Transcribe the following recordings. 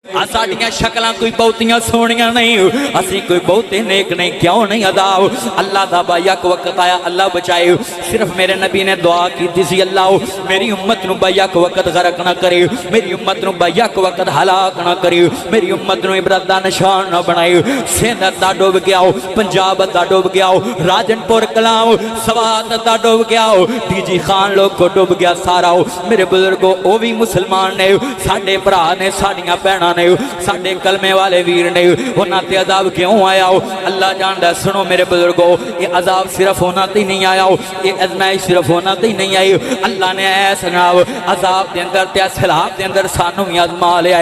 साडियां शक्लां कोई बहुतियां सोहणियां नहीं, असीं कोई बहुते नेक नहीं, क्यों नहीं अदाब। अल्लाह दा बायक वक्त आया, अल्लाह बचाए। सिर्फ मेरे नबी ने दुआ की सी, अल्लाह मेरी उम्मत नूं बायक वक्त गरक ना करे, मेरी उम्मत नूं बायक वक्त हलाक ना करे, मेरी उम्मत नूं इबरत दा निशान ना बनाए। सिंध अद्धा डुब गया, पंजाब अद्धा डुब गया, राजनपुर कलाम सवात अद्धा डुब गया, डीजी खान लोग को डुब गया सारा। मेरे बुजुर्गो वो भी मुसलमान ने, साडे भरा ने, साडियां भैणां ने, साडे कलमे वाले वीर ने, उन्हां ते अजाब क्यों आया अल्लाह जानदा। सुनो मेरे बुजुर्गो, ये अजाब सिर्फ उन्हां ते नहीं आया, ये आजमाइश सिर्फ उन्हां ते नहीं आई। अल्लाह ने ऐसा जनाब अजाब के अंदर ते सैलाब के अंदर सानू भी आजमा लिया।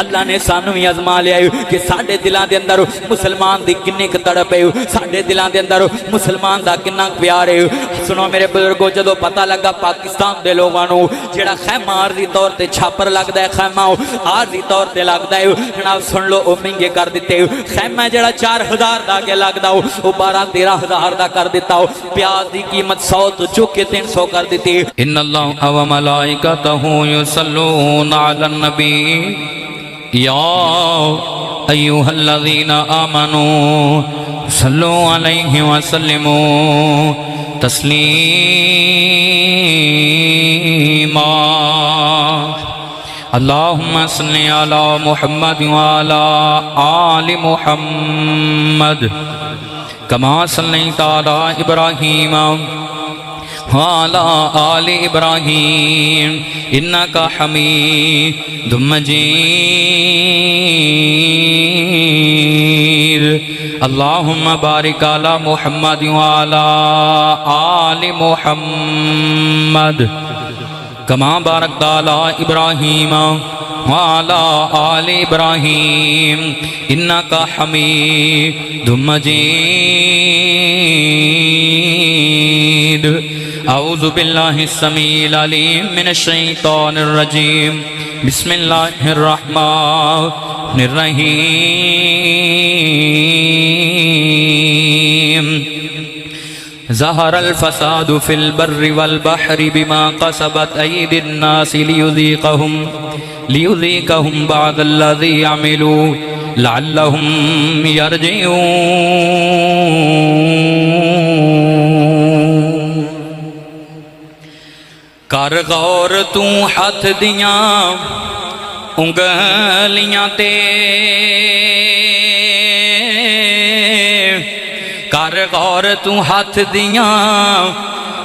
अल्लाह ने सानू भी आजमा लिया कि साडे दिलों के अंदर मुसलमान की किन्नी तड़प है, साडे दिलों के अंदर मुसलमान का किन्ना प्यार है। सुनो मेरे बुजुर्गो, जो पता लगा पाकिस्तान के लोगों को जेड़ा खैमा आरजी तौर पर छापर लगता है, खैमा आरजी तौर पर लगता है जनाब, सुन लो वो महंगे कर दिते। खैमा जरा 4000 का अगे लगता वो 12-13,000 का कर दिता। प्याज की कीमत 100 तो चुक के 300 कर दी। इन्नल्लाह व मलाइकतहु युसल्लूना अलन नबी या अय्युहल्लज़ीना आमनू सल्लु अलैहि व सल्लिमू तस्लीमा। अल्लाहुम्मा सल्लि अला मुहम्मद व अला आलि मुहम्मद कमा सल्लैता अला इब्राहीम वाला आले इब्राहीम इन्नका हमीदुम मजीद। अल्लाहुम्मा बारिक अला मुहम्मद वाला आले मुहम्मद कमा बारकता अला इब्राहीम वाला आले इब्राहीम इन्नका हमीदुम मजीद। औज़ु बिल्लाहि समील अलीम मिनश शैतानिर रजीम। बिस्मिल्लाहिर रहमानिर रहीम। ज़हरल फ़सादु फ़िल बर्रि वल बहरि बिमा कसबत अयदिन नास लियुज़ीक़हुम बअदल्लज़ी अमिलू लअल्लहुम यरजिऊन। कर गौर तू हथ दियां उंगलियां ते, कर गौर तू हथ दियां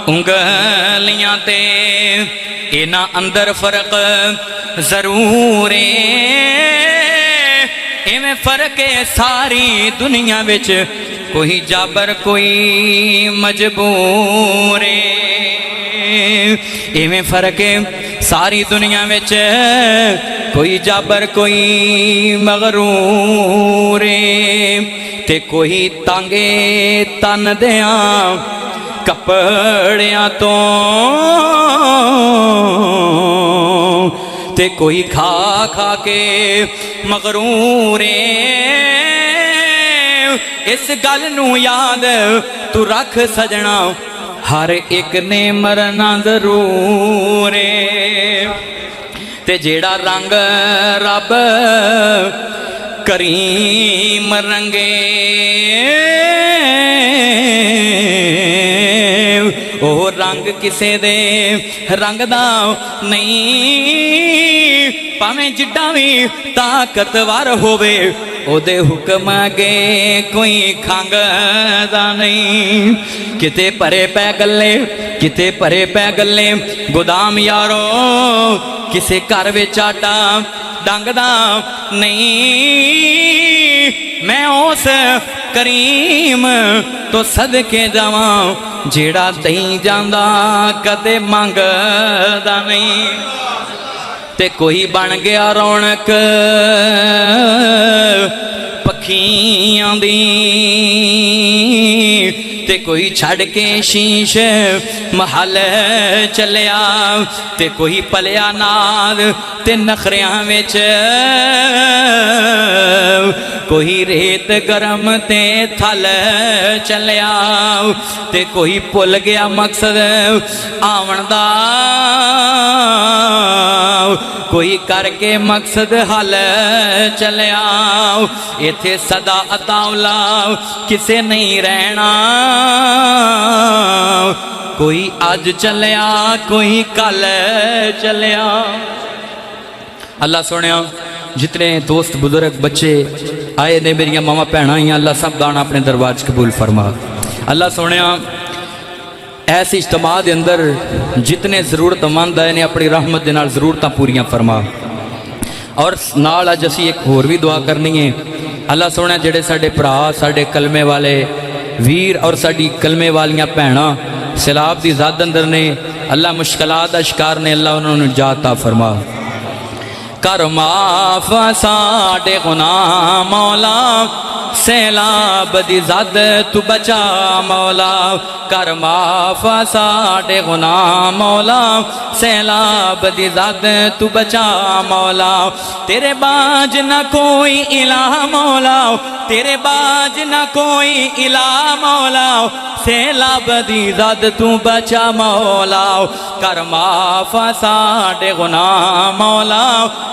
उंगलियां ते, इना अंदर फर्क जरूर है। इवें फर्क है सारी दुनिया विच, कोई जाबर कोई मजबूर है। इवें फर्क है सारी दुनिया विच, कोई जाबर कोई मगरूर ते कोई तांगे तन दिया कपड़ियां तो ते कोई खा खा के मगरूर। इस गल नू याद तू रख सजना, हर एक ने मरना जरूर ते जेड़ा रंग रब करीम रंगे ओ रंग किसे दे रंग दा नहीं, भावें जिड्डा भी ताकतवर होवे ओदे हुक्म अगे कोई खंगदा नहीं। किते परे पै गल्ले, किते परे पै गल्ले, गोदाम यारो किसे घर विच आटा डंगदा नहीं। मैं उस करीम तो सदके जावां जेड़ा दई जांदा कदे मंगदा नहीं। ते कोई बन गया रौनक पखियां दी, ते कोई छड़ के शीश महल चलिया, ते कोई पलिया नाद ते नखरियां विच, कोई रेत गरम ते थल चलिया, ते कोई भुल गया मकसद आवन दा, कोई करके मकसद हल चलिया इथे सदा अतावला किसे नहीं रहना कोई अज चलिया कोई कल चलिया। अल्लाह सुनिया जितने दोस्त बुजुर्ग बच्चे आए ने मेरिया मामा भैन आई अल्लाह सब दाना अपने दरबार च कबूल फरमा। अल्लाह सुनिया ऐस इज्तमा के अंदर जितने जरूरतमंद आए ने अपनी रहमत के नाल जरूरतां पूरियां फरमा। और नाल अज असी एक होर भी दुआ करनी है। अल्लाह सुनिया जेडे साडे भरा साडे कलमे वाले वीर और साडी कलमे वालियां भैणां सैलाब की ज़द अंदर ने अल्लाह मुश्किलात दा शिकार ने अल्लाह उन्होंने निजात अता फरमा। कर माफ साडे गुनाह मौला सैलाब दी ज़द तू बचा मौला कर माफ साडे गुनाह मौला सैलाब दी ज़द तू बचा मौला तेरे बाज न कोई इलाह मौला तेरे बाज न कोई इलाह मौला सैलाब दी ज़द तू बचा मौला कर माफ साडे गुनाह मौला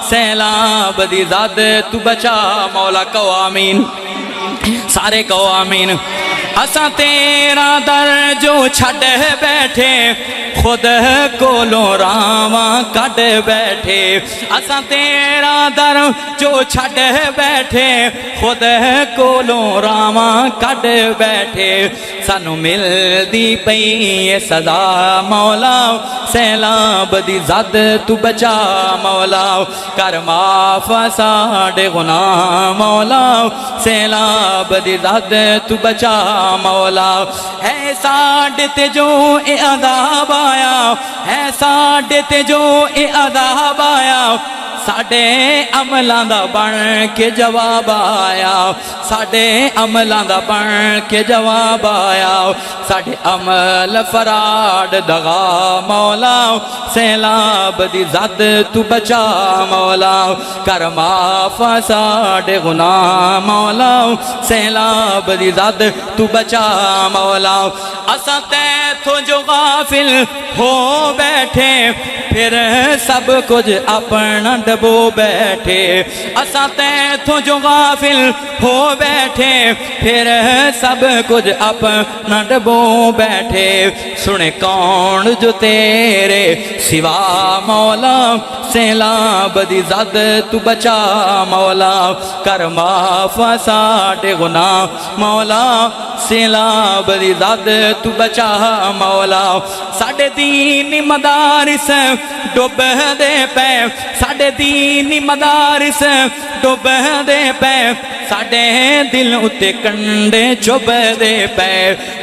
सैलाब दी ज़द तू बचा मौला। कहो आमीन सारे कहो आमीन। असा तेरा दर जो छड़ बैठे खुद कोलों रावा कट बैठे असा तेरा दर जो छड़ बैठे खुद कोलों रावा कट बैठे सानू मिलदी पई सदा मौला सैलाब दी ज़द तू बचा मौला कर माफ साडे गुनाह मौला सैलाब दी ज़द तू बचा मौला। है साडे ते जो ए अज़ाब आया है साडे ते जो ए अज़ाब आया साडे अमलां दा बन के जवाब आया साडे अमलां दा बन के जवाब आया साडे अमल फराड दगा मौला सैलाब दी ज़द तू बचा मौला कर माफ साडे गुनाह मौला सैलाब दी ज़द तू बचा मौला। असा तैथों जो गाफिल हो बैठे फिर सब कुछ अपना डबो बैठे असा तैथों जो गाफिल हो बैठे फिर सब कुछ अपना डबो बैठे सुने कौन जो तेरे सिवा मौला सैलाब दी ज़द तू बचा मौला कर माफ साडे गुनाह मौला सैलाब दी ज़द तू बचा मौला। साडे दीनी मदारिस डुब दे पे साडे दीनी मदारिस डुब दे पे साडे दिल उत्ते कंडे चुभ दे पे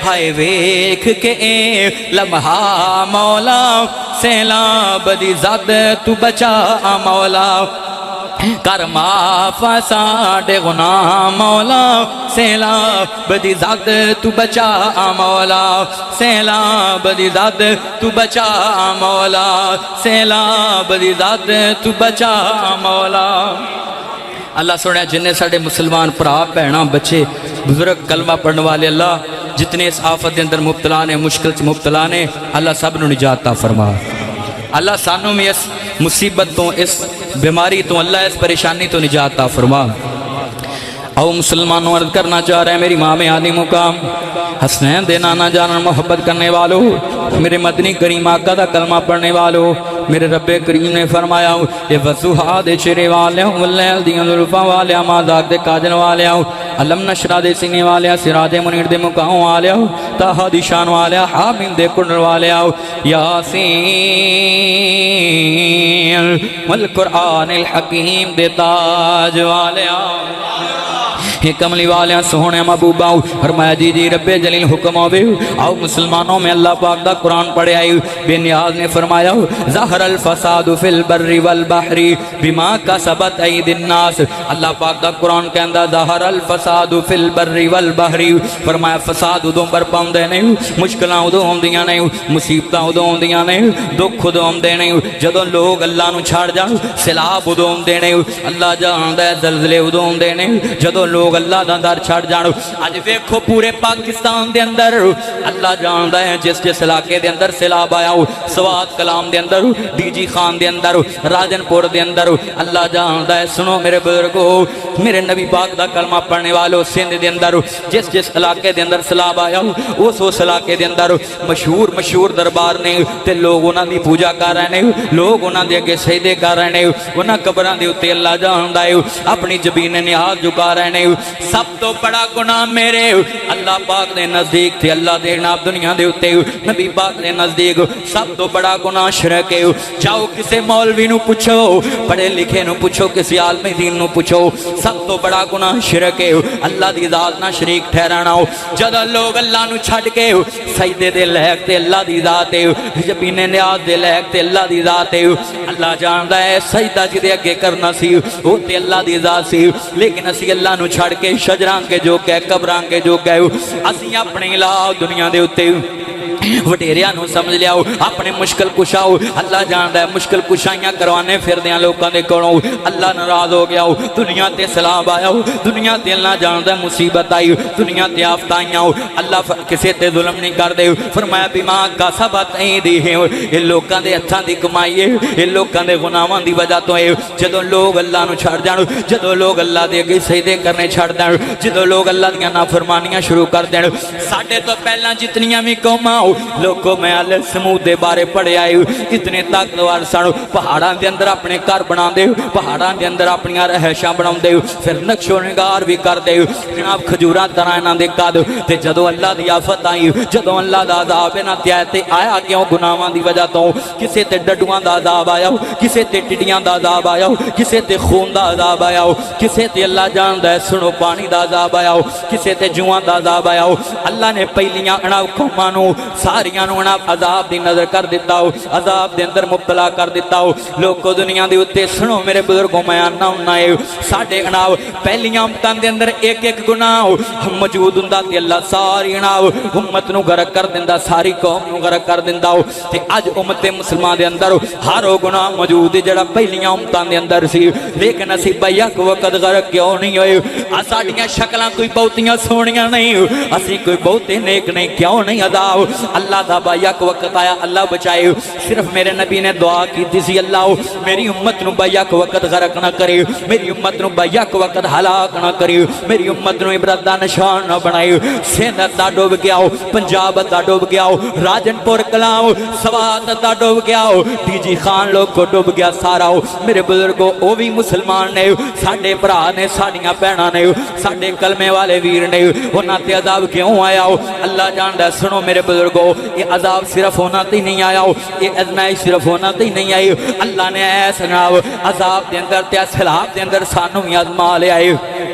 हाय वेख के ए लम्हा मौला सैलाब दी ज़द तू बचा मौला कर माफ साडे गुनाह मौला सैलाब दी ज़द तू बचा मौला सैलाब दी ज़द तू बचा मौला सैलाब दी ज़द तू बचा मौला। अल्लाह सुनिया जिन्हें साडे मुसलमान भरा भैणां बच्चे बुजुर्ग कलमा पढ़ने वाले अल्लाह जितने इस आफत के अंदर मुब्तला ने मुश्किल च मुब्तला ने अल्लाह सब नूं निजात अता फरमा। अल्लाह सानू भी इस मुसीबत तो इस बीमारी तो अल्लाह इस परेशानी तो निजात अता फरमा। आओ मुसलमानों अर्ज करना चाह रहे हैं मेरी माँ में आली मुकाम हसनैन दे नाना जाना मोहब्बत करने वालों मेरे मदनी करीम आका दा कलमा पढ़ने वालों मेरे रब्बे करीम ने फरमाया ये वज़ुहा दे चेहरे वाले वल्लैल दियां जुल्फां वाले माज़ाक दे काजल वाले अलम नशरा दे सीने वाले सिराज मुनीर दे मुकाम वाले ताहा दी शान वाले हामिम दे कुंडल वाले यासीन वल कुरआनिल हकीम दे ताज वाले हे कमली वाले सोहने महबूबा फरमाया जी जी रब्बे जलील हुक्म आवे आओ मुसलमानों में अल्लाह पाक दा कुरान पढ़े आई बेनियाज ने फरमाया ज़हरल फसादु फिल बर्रि वल बहरी बिमा कसबत ऐदिन नास अल्लाह पाक दा कुरान कहंदा ज़हरल फसादु फिल बर्रि वल बहरी फरमाया फसाद उदों बरपाउंदे नहीं मुश्किलां उदों आउंदियां नहीं मुसीबतां उदों आउंदियां नहीं दुख उदों आउंदे नहीं जदों लोग अल्लाह नूं छड़ जाण सैलाब उदों आउंदे नहीं अल्लाह जानदा है ज़लज़ले उदों आउंदे नहीं जदों लोग लोग अल्लाह दा दर छड़ जाण। अज वेखो पूरे पाकिस्तान दे अंदर अल्लाह जानदा है जिस जिस इलाके दे अंदर सैलाब आया हो, सवात कलाम दे अंदर, डीजी खान दे अंदर, राजनपुर दे अंदर अल्लाह जानदा है। सुनो मेरे बुजुर्गो, मेरे नबी पाक दा कलमा पढ़ने वालों, सिंध दे अंदर जिस जिस इलाके दे अंदर सैलाब आया हो उस इलाके दे अंदर मशहूर मशहूर दरबार ने ते लोग उन्हां दी पूजा कर रहे ने, लोग उन्हां दे अगे सजदे कर रहे ने, उन्हां कबरां दे उत्ते अल्लाह जानदा है अपनी जबीन निहाज झुका रहे ने। सब तो बड़ा गुनाह मेरे अल्लाह पाक दे नजदीक ते अल्लाह दे नाम दुनिया दे उत्ते नबी पाक दे नजदीक सब तो बड़ा गुनाह शिरक है। जाओ किसी मौलवी नू पूछो, पढ़े लिखे नू पूछो, किसी आलमे दीन नू पूछो, सब तो बड़ा गुनाह शिरक है। अल्लाह दी जात ना शरीक ठहराना। जदों लोग अल्लाह नू छड्ड के सजदे दे लायक ते अल्लाह दी जात है, जबीने नियाज दे लायक ते अल्लाह दी जात है। अल्लाह जानदा है सजदा जिहदे अगे करना सी वो ते अल्लाह दी जात सी, लेकिन असी अल्लाह नू छड्ड के शजरां के जो कै कबरां के जो कै असी अपने ला दुनिया दे उत्ते वडेरिया नू समझ लिया, अपने मुश्किल कुशाओ। अल्लाह जानदा है मुश्किल कुशाइयां करवाने फिरदे लोगों के कोलों अल्लाह नाराज हो गया। दुनिया ते सलाब आया, दुनिया ते अल्लाह जानदा मुसीबत आई, दुनिया ते आफत आईयां, अल्लाह किसी ते जुल्म नहीं करदे। फरमाया बीमा का सबत दी है, ये लोगों के हत्थां दी कमाई है, ये लोगों के गुनाहां दी वजह तो है। जदों लोग अल्लाह नू छड्ड जाण, जदों लोग अल्लाह दे अगे सजदे करने छड्ड देण, जदों लोग अल्लाह दीयां नाफरमानियां शुरू कर देण, साडे तो पहलां जितनियां भी कौमां लोगों मैं अल समूह के बारे पढ़े आए, इतने ताकतवर सन, पहाड़ों के अंदर अपने घर बनाते, पहाड़ों के अंदर अपन रहायशा बनाते, फिर नक्शो निगार भी करते जनाब खजूर तरह इन्हों के कद। तो जदों अल्लाह की आफत आई, जदों अल्लाह का अजाब इन्हों ते आया, तो आया क्यों गुनाहां की वजह तो। किसी ते डडुआं का अजाब आया, किसी ते टिड्डियां का अजाब आया, किसी ते खून का अजाब आया, किसी ते अल्लाह जानदा है सुनो पानी का अजाब आया, किसी ते जुआं का अजाब आया। अल्लाह ने पहलियां इन्हां कौमां नूं सारियां अजाब की नजर कर दिता हो, अजाब के अंदर मुबतला कर दिता हो। लोगों दुनिया के उत्ते सुनो मेरे बुजुर्गों, मैं आना हुन्ना है साडे अनाव पहलियां उम्मतां दे अंदर एक एक गुनाह मौजूद हुंदा ते अल्लाह सारी अनाव उम्मत नूं गरक कर दिंदा, सारी कौम नूं गरक कर दिंदा हो। ते अज उम्मत मुसलमान दे अंदर हर वो गुनाह मौजूद है जिहड़ा पहलियां उम्मतां दे अंदर सी, लेकिन असीं बैक वक्त गरक क्यों नहीं होए। आ साडियां शक्लां कोई बहुतियां सोहणियां नहीं, असीं कोई बहुते नेक नहीं, क्यों नहीं अदाब अल्लाह दा बैक वक्त आया, अल्लाह बचाए। सिर्फ मेरे नबी ने दुआ की सी, अल्लाह मेरी उम्मत नूं बैक वक्त गरक ना करे, मेरी उम्मत नूं बैक वक्त हलाक ना करे, मेरी उम्मत नूं इबरत दा निशान ना बनाए। सिंध दा डूब गया, पंजाब दा डूब गया, राजनपुर कलाम सवात दा डूब गया, डीजी खान लोग को डूब गया सारा। मेरे बुजुर्गो वो भी मुसलमान ने, साडे भरा ने, साडियां भैणां ने, साडे कलमे वाले वीर ने, उन्हां ते अजाब क्यों आया अल्लाह जानदा। सुनो मेरे बुजुर्गो, ये अजाब सिर्फ होना तो नहीं आया, ये अजमाइश सिर्फ होना तो नहीं आई। अल्लाह ने ऐसा अजाब के अंदर ते सैलाब के अंदर सानू भी आजमा लिया है।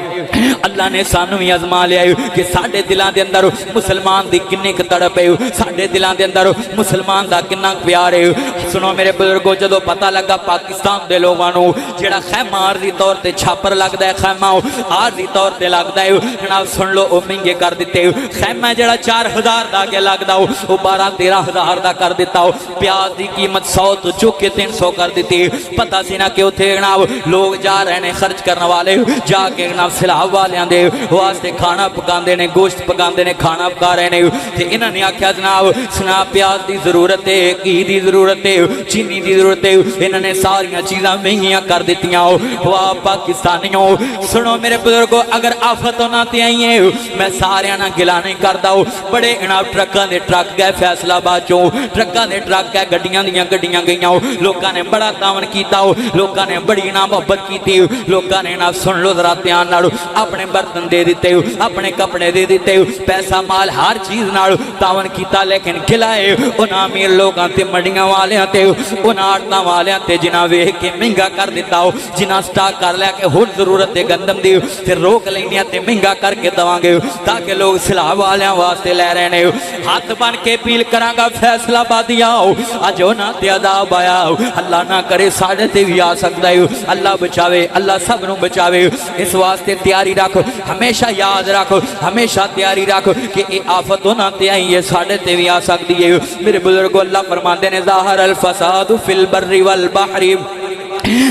अल्लाह ने सानू भी आजमा लिया कि साडे दिलों के अंदर मुसलमान की किन्नी तड़प है, साडे दिलों के अंदर मुसलमान का किन्ना प्यार है। सुनो मेरे बुजुर्गो, जदों पता लगा पाकिस्तान के लोगों को जिहड़ा खैमा आरजी तौर पर छापर लगता है, खैमा आरजी तौर पर लगता है, जनाब सुन लो वो महंगे कर दिते। खैमा जिहड़ा 4000 का अगे लगता वो 12-13,000 का कर दिता। प्याज की कीमत 100 तो चुक के 300 कर दी। पता सी ना कि उत्थे जनाब लोग जा रहे हैं खर्च करने वाले, जाके जनाब सैलाब वालियां दे वास्ते खाना पकाते हैं, गोश्त पकाते हैं, खाना पका रहे हैं। तो इन्होंने आख्या जनाब सुना प्याज की जरूरत है, घी की जरूरत है, चीनी की जरूरत है, इन्होंने सारिया चीज़ां महंगियां कर दित्तियां। वाह पाकिस्तानियों, सुनो मेरे बुजुर्गो, अगर आफत होना ते आई है मैं सारिया ना गिला नहीं करता। बड़े जनाब ट्रकों के ट्रक गए फैसलाबाद चो, ट्रकों के ट्रक गए, गड्डियां दियां गड्डियां गई, लोगों ने बड़ा तावन किया, लोगों ने बड़ी ना मोहब्बत की, लोगों ने ना सुन लो जरा ध्यान नाल अपने बर्तन दे दिते, अपने कपड़े दे दिते, पैसा माल हर चीज़ नाल तावन किया, लेकिन खिलाए उन्हां अमीर लोगों ते मंडियां वालियां ते उन्हां आड़तां वालियां ते जिन्हां वेख के महंगा कर दिता, जिन्हां स्टाक कर लिया कि हुण जरूरत है गंदम दी, फिर रोक लैंदे ते महंगा करके देवांगे ताकि लोग सैलाब वालियां वास्ते लै रहे ने। हाथ बन के अपील करांगा फैसलाबादी आओ, अज उन्हां ते अजाब आया, अल्लाह ना करे साडे ते भी आ सकदा है। अल्लाह बचावे, अल्लाह सब नूं बचावे। इस वास्ते तैयारी रख, हमेशा याद रख, हमेशा तैयारी रख कि ये आफत उन्हां ते आई है साडे ते भी आ सकदी है। मेरे बुजुर्गो, अल्लाह फरमांदे ने ज़ाहर अल फसाद फिल बर्रि वल बहरी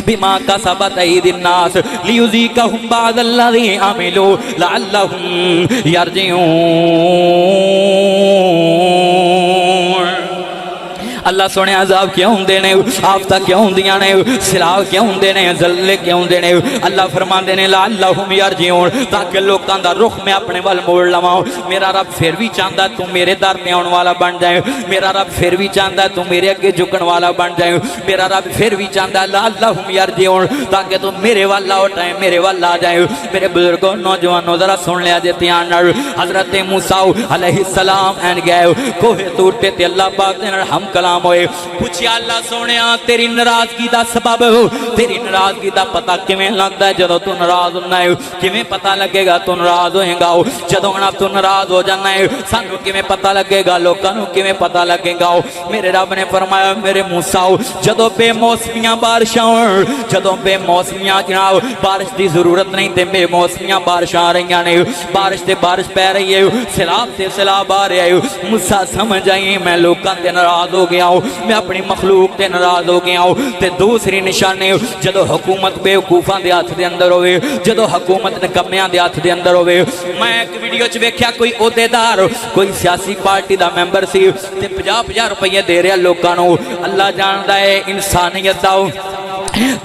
बिमा कसबत ऐदिन्नास लियुज़ीक़हुम बअदल्लज़ी अमिलू लअल्लहुम यरजिऊन। अल्लाह सोने अजाब क्यों होंदे ने, आफता क्यों होंदियां ने, सिलाव क्यों होंदे ने, जल्ले क्यों होंदे ने। अल्लाह फरमांदे ने लअल्लहुम यरजिऊन, ताकि लोकां दा रुख मैं अपने वल मोड़ लवां। मेरा रब फिर भी चाहता तू मेरे दर ते आउण वाला बन जाए, मेरा रब फिर भी चाहता तू मेरे अगे झुकण वाला बन जाए, मेरा रब फिर भी चाहता लअल्लहुम यरजिऊन, ताकि तू मेरे वल लौट आए, मेरे वल आ जाए। मेरे बुजुर्गों नौजवानों जरा सुन लिया जे ध्यान नाल। हजरत मूसा अलैहिस्सलाम एंड गए कोहे तूर ते अल्लाह पाक दे नाल हम कलाम होए। पूछया अल्लाह सोनिया तेरी नाराजगी दा सबब, तेरी नाराजगी दा पता किवें लगदा है? जदों तू नाराज होना है किवें पता लगेगा तू नाराज होएगा? जदों ना तू नाराज हो जाना है सानू किवें पता लगेगा, लोकां नू किवें पता लगेगा? मेरे रब ने फरमाया मेरे मूसा जदों बेमौसमियां बारिशां होण, जदों बेमौसमियां जनाब बारिश की जरूरत नहीं ते बेमौसमियां बारिशां आ रही ने, बारिश ते बारिश पै रही है, सैलाब ते सैलाब आ रहा है। मूसा समझ आई मैं लोकां ते नाराज हो गया, मैं अपनी मखलूक ते नाराज हो गया। ते दूसरी निशानी जदों हुकूमत बेवकूफां दे हथ दे अंदर होवे, जदों हुकूमत निकम्मियां दे हथ दे अंदर होवे। मैं एक वीडियो च वेख्या कोई ओहदेदार कोई सियासी पार्टी दा मैंबर सी ते 50-50 रुपये दे रहा लोकां नू। अल्लाह जानदा है इंसानियत दा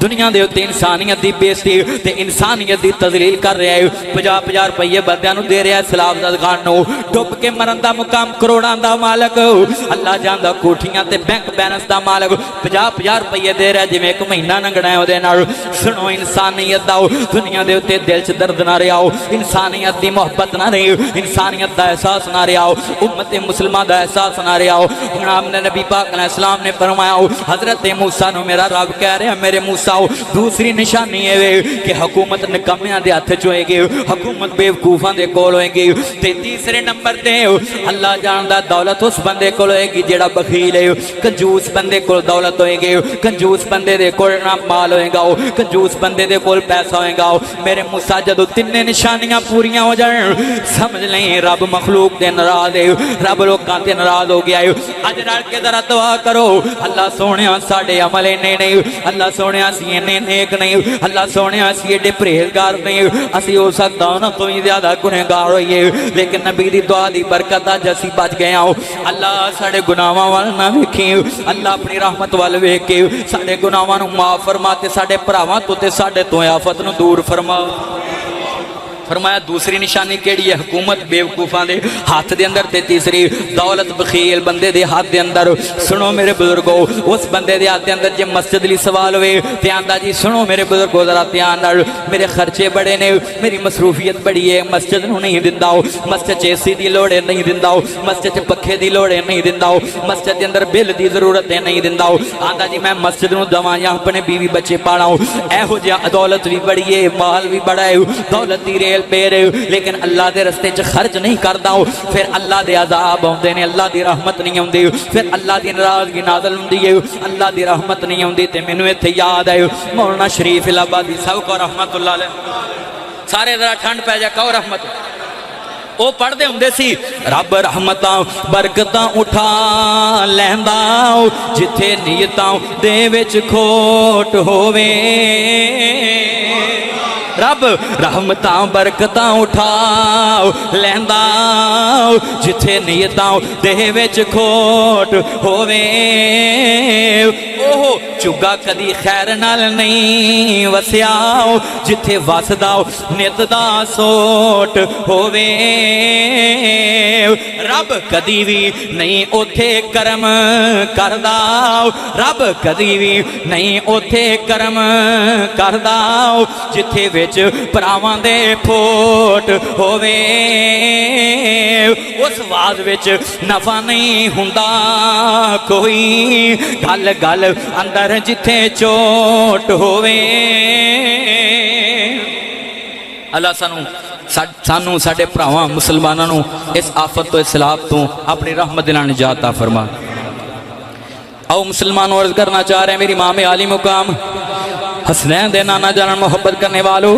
दुनिया के उत्ते इंसानियत की बेइज्जती ते इंसानियत की तजलील कर रहा है। 50-50 रुपये बंदियां नू दे रहा है सलाब दा खान नू, डुब के मरन का मुकाम करोड़ां दा मालक अल्लाह जानदा, कोठियां ते बैंक बैलेंस का मालक 50-50 रुपये दे रहा जिवें एक महीना लंघना है उहदे नाल। सुनो इंसानियत दा दुनिया के उत्ते दिल च दर्द ना रहा, इंसानियत की मुहब्बत ना रही, इंसानियत का एहसास ना रहा, उम्मत मुसलमान का एहसास ना रहा। जनाब नबी पाक अलैहिस्सलाम ने फरमाया हजरत मूसा नू मेरा रब कह रहा मेरे मूसा दूसरी निशानी है कि हुकूमत निकम्मियां दे हथ च होएगी, हुकूमत बेवकूफां दे कोल होएगी। ते तीसरे नंबर ते अल्लाह जानदा दौलत उस बंदे कोल होएगी जेड़ा बखील है, कंजूस बंदे कोल दौलत होएगी, कंजूस बंदे दे कोल ना माल होएगा, कंजूस बंदे दे कोल पैसा होएगा। मेरे मूसा जदों तिन्ने निशानियां पूरियां हो जाण समझ नहीं रब मखलूक दे नाराज है, रब लोकां ते नाराज हो गया है। अज रल के जरा दुआ करो अल्लाह सोहणिया साडे अमल इन्ने नहीं, अल्लाह सोहणिया असीं इन्ने नेक नहीं, अल्लाह सोहणिया असीं एडे परहेजगार नहीं, असीं हो सकदा उन्हां तों भी ज़्यादा गुनहगार होइए, लेकिन नबी दी दुआ दी बरकत अज असीं बच गए हां। अल्लाह साडे गुनाहां वल ना वेखी, अल्लाह अपनी रहमत वल वेख के साडे गुनाहां नूं माफ फरमा ते साडे भरावां तों ते साडे तों आफत नूं दूर फरमा। फरमाया दूसरी निशानी केड़ी है? हुकूमत बेवकूफां दे हाथ दे अंदर, ते तीसरी दौलत बखील बंदे दे हाथ दे अंदर। सुनो मेरे बुजुर्गो उस बंदे दे हाथ दे अंदर जे मस्जिद लई सवाल होवे ते आंदा जी सुनो मेरे बुजुर्गो जरा ध्यान नाल, मेरे खर्चे बड़े ने, मेरी मसरूफियत बड़ी है, मस्जिद नूं नहीं दिंदा, मस्जिद च एसी दी लोड़ है नहीं दिंदा, मस्जिद च पखे दी लोड़ है नहीं दिंदा, मस्जिद दे अंदर बिल दी जरूरत है नहीं दिंदा। आंदा जी मैं मस्जिद नूं दवां या अपने बीवी बच्चे पालां, एहो जिहा दौलत भी बड़ी है, माल भी बड़ा है, दौलत दी रेल पे रहे लेकिन अल्लाह के रस्ते च खर्च नहीं करता, फिर अल्लाह के अजाब आते हैं, अल्लाह की रहमत नहीं आती, फिर अल्लाह की नाराजगी नाज़िल होती है, अल्लाह की रहमत नहीं आती। तो मैनू इत्थे याद आए मौलाना शरीफ इलाहाबादी साहब को रहमतुल्लाह अलैह, सारे जरा ठंड पै जाए कहो रहमत। वो पढ़ते होंगे सी रब रहमतां बरकतां उठा लैंदा जिथे नीयतां दे विच खोट होवे, रब रहमतां बरकतां उठा लैंदा जिथे नीयतां दे विच खोट होवे। ओह चुगा कदी खैर नाल नहीं वसिया जिथे वसदा नित दा सोट होवे, रब कदी भी नहीं ओथे करम करदा, रब कदी भी नहीं ओथे करम करदा जिथे विच भरावां दे फोट होवे। उस वाज विच नफा नहीं हुंदा कोई, गल गल अंदर जिथे चोट होवे। अल्लाह सानू साडे भरावां मुसलमानां नू इस आफत तो इस सैलाब तो अपनी रहमत दे नाल निजात अता फरमा। आओ मुसलमानों अर्ज करना चाह रहे हैं मेरी इमाम आली मुकाम हसनैन दे नाना जान मोहब्बत करने वालों,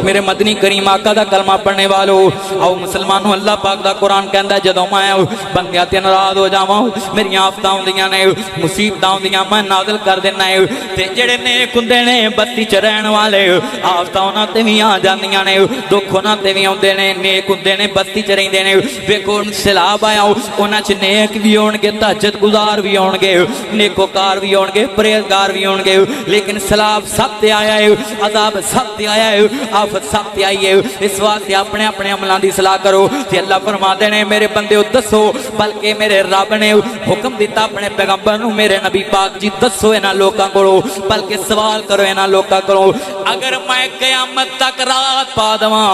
मेरे मदनी करीम आका दा कलमा पढ़ने वालों, आओ मुसलमानों, अल्लाह पाक दा कुरान कहंदा जदों मैं बंदियां ते नाराज हो जावां, मेरियां आफतां आउंदियां ने, मुसीबतां आउंदियां, मैं नाज़िल कर देना है। ते जेड़े नेक हुंदे ने बस्ती च रहण वाले, आफतां उन्हां ते भी आ जांदियां ने, दुख उन्हां ते भी आउंदे ने, नेक हुंदे ने बस्ती च रहिंदे ने। वेखो सैलाब आया, उन्हां च नेक भी होणगे, तहज्जुद गुज़ार भी होणगे, नेकोकार भी होणगे, परहेज़गार भी होणगे, लेकिन सैलाब सब ते आया है, अज़ाब सब ते आया है, आफत सब ते आई है। इस वास्ते अपने अपने अमलों की सलाह करो। ते अल्लाह फरमाते ने मेरे बंदे दसो, बल्कि मेरे रब ने हुक्म दिता अपने पैगंबर नूं, मेरे नबी पाक जी दसो इन्हां लोकां कोलों, बल्कि सवाल करो इन्हां लोकां कोलों, अगर मैं क़यामत तक रात पा देवां,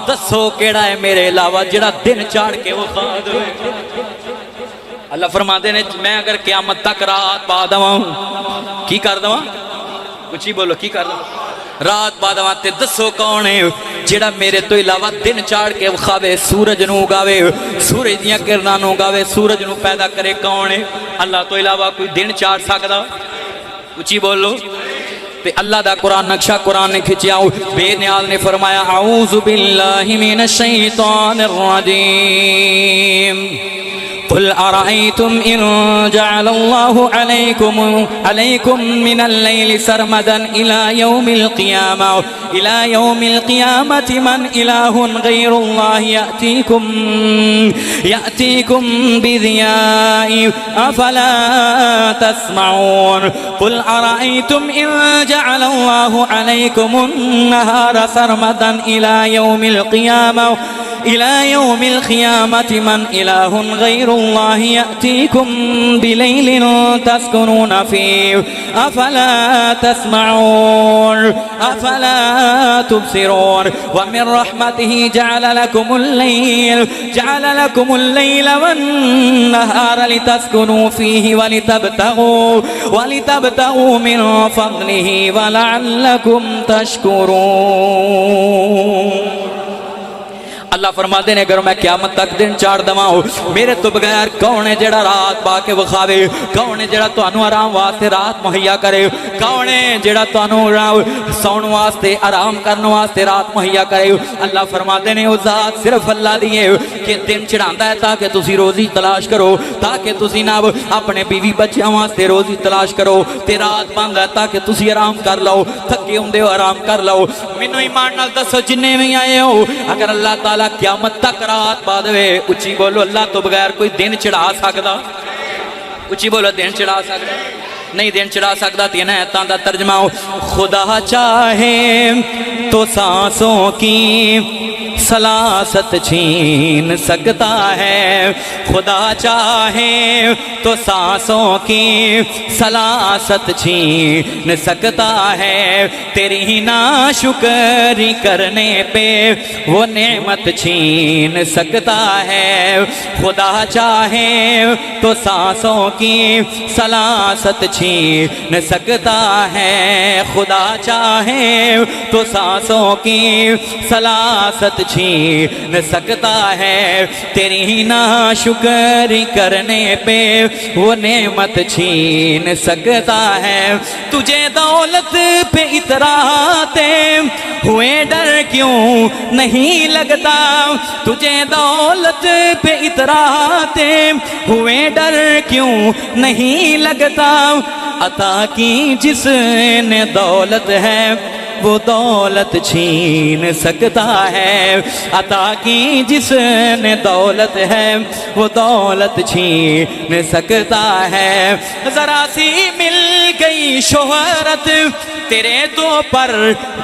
दसो केड़ा है मेरे अलावा जिहड़ा दिन चाड़ के वो खा दे। अल्लाह फरमाते ने मैं अगर क़यामत तक रात पा देवां, की कर देवां, कुछ ही बोलो, की कर देवां, रात पा देवां, ते दसो कौन है जिहड़ा मेरे तो इलावा दिन चाड़ के विखावे, सूरज नूं उगावे, सूरज दीयां किरणां नूं उगावे, सूरज नूं पैदा करे, कौन है? अल्लाह तो इलावा कोई दिन चाड़ सकदा? उची बोलो। ते अल्लाह दा कुरान नक्शा कुरान ने खिंचिया, बेनियाल ने फरमाया औज़ु बिल्लाहि मिनश शैतानिर रजीम, कुल अरायतुम इन जअलल्लाहु अलैकुम मिनल लैलि सरमदन इला यौमिल क़ियामति मन इलाहुन गैरुल्लाहि यअतीकुम बिज़ियाइ अफला तस्मऊन, कुल अरायतुम इन जअलल्लाहु अलैकुमुन नहारा सरमदन इला यौमिल क़ियामति मन इलाहुन गैरुल्लाहि यअतीकुम बिलैलिन तस्कुनून फ़ीहि अफला तस्मऊन अफला तुबसिरून, व मिन रहमतिहि जअल लकुमुल लैल वन्नहार लितस्कुनू फ़ीहि वलितबतगू मिन फ़ज़लिहि वलअल्लकुम तशकुरून। अल्लाह फरमाते ने अगर मैं क़यामत तक दिन चाड़ दवां, मेरे तो बगैर कौन है जेड़ा रात पा के विखावे, कौन है जेड़ा तुहानू आराम वास्ते रात मुहैया करे, कौन है जेड़ा तुहानू सौण वास्ते आराम करने वास्ते रात मुहैया करे। अल्लाह फरमाते ने वो जात सिर्फ अल्लाह दी है कि दिन चढ़ांदा है ताकि तुसी रोजी तलाश करो, ताकि तुसी ना अपने बीवी बच्चों वास्ते रोजी तलाश करो, ते रात पांदा है ताकि तुसी आराम कर लो, थके हुंदे हो आराम कर लो। मैनू ईमान नाल दसो जिन्ने भी आए हो, अगर अल्लाह ताला क़यामत तक रात पा दे, उची बोलो अल्लाह तो बगैर कोई दिन चढ़ा सकदा? उची बोलो दिन चढ़ा सकदा? नहीं दिन चढ़ा सकदा। तीन आयतां दा तर्जमा खुदा चाहे तो सांसों की सलासत छीन सकता है, खुदा चाहे तो सांसों की सलासत छीन सकता है, तेरी ही नाशुक्री करने पे वो नेमत छीन सकता है, खुदा चाहे तो सांसों की सलासत छीन सकता है, खुदा चाहे तो सांसों की सलासत छीन सकता है, तेरी ही नाशुक्री करने पे वो नेमत छीन सकता है। तुझे दौलत पे इतराते हुए डर क्यों नहीं लगता, तुझे दौलत पे इतराते हुए डर क्यों नहीं लगता, अता की जिसने दौलत है वो दौलत छीन सकता है, अता की जिसने दौलत है वो दौलत छीन सकता है। जरा सी मिल गई शोहरत तेरे तो पर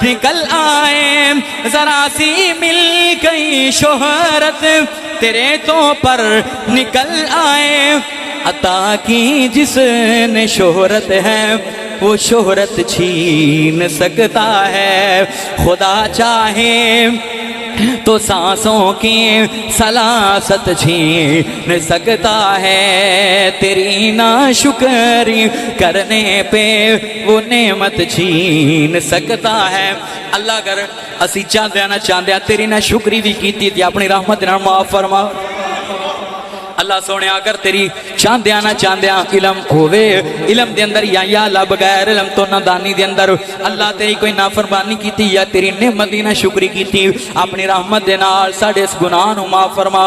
निकल आए, जरा सी मिल गई शोहरत तेरे तो पर निकल आए, अता की जिसने शोहरत है वो शोहरत छीन सकता है, खुदा चाहे तो सांसों की सलासत छीन सकता है, तेरी नाशुक्री करने पे वो नेमत छीन सकता है। अल्लाह अगर असी चाहते ना चाहते तेरी ना शुक्री भी की अपनी रहमत नाल माफ फरमा, अल्लाह सोने अगर तेरी चाहद्या ना चाहद्या इलम होवे, इलम दे अंदर या अल्लाह बगैर इलम तो नादानी दे अंदर अल्लाह तेरी कोई नाफरमानी की या तेरी नेमत दी ना शुक्री की, अपनी रहमत दे नाल साडे इस गुनाह नूं माफ फरमा।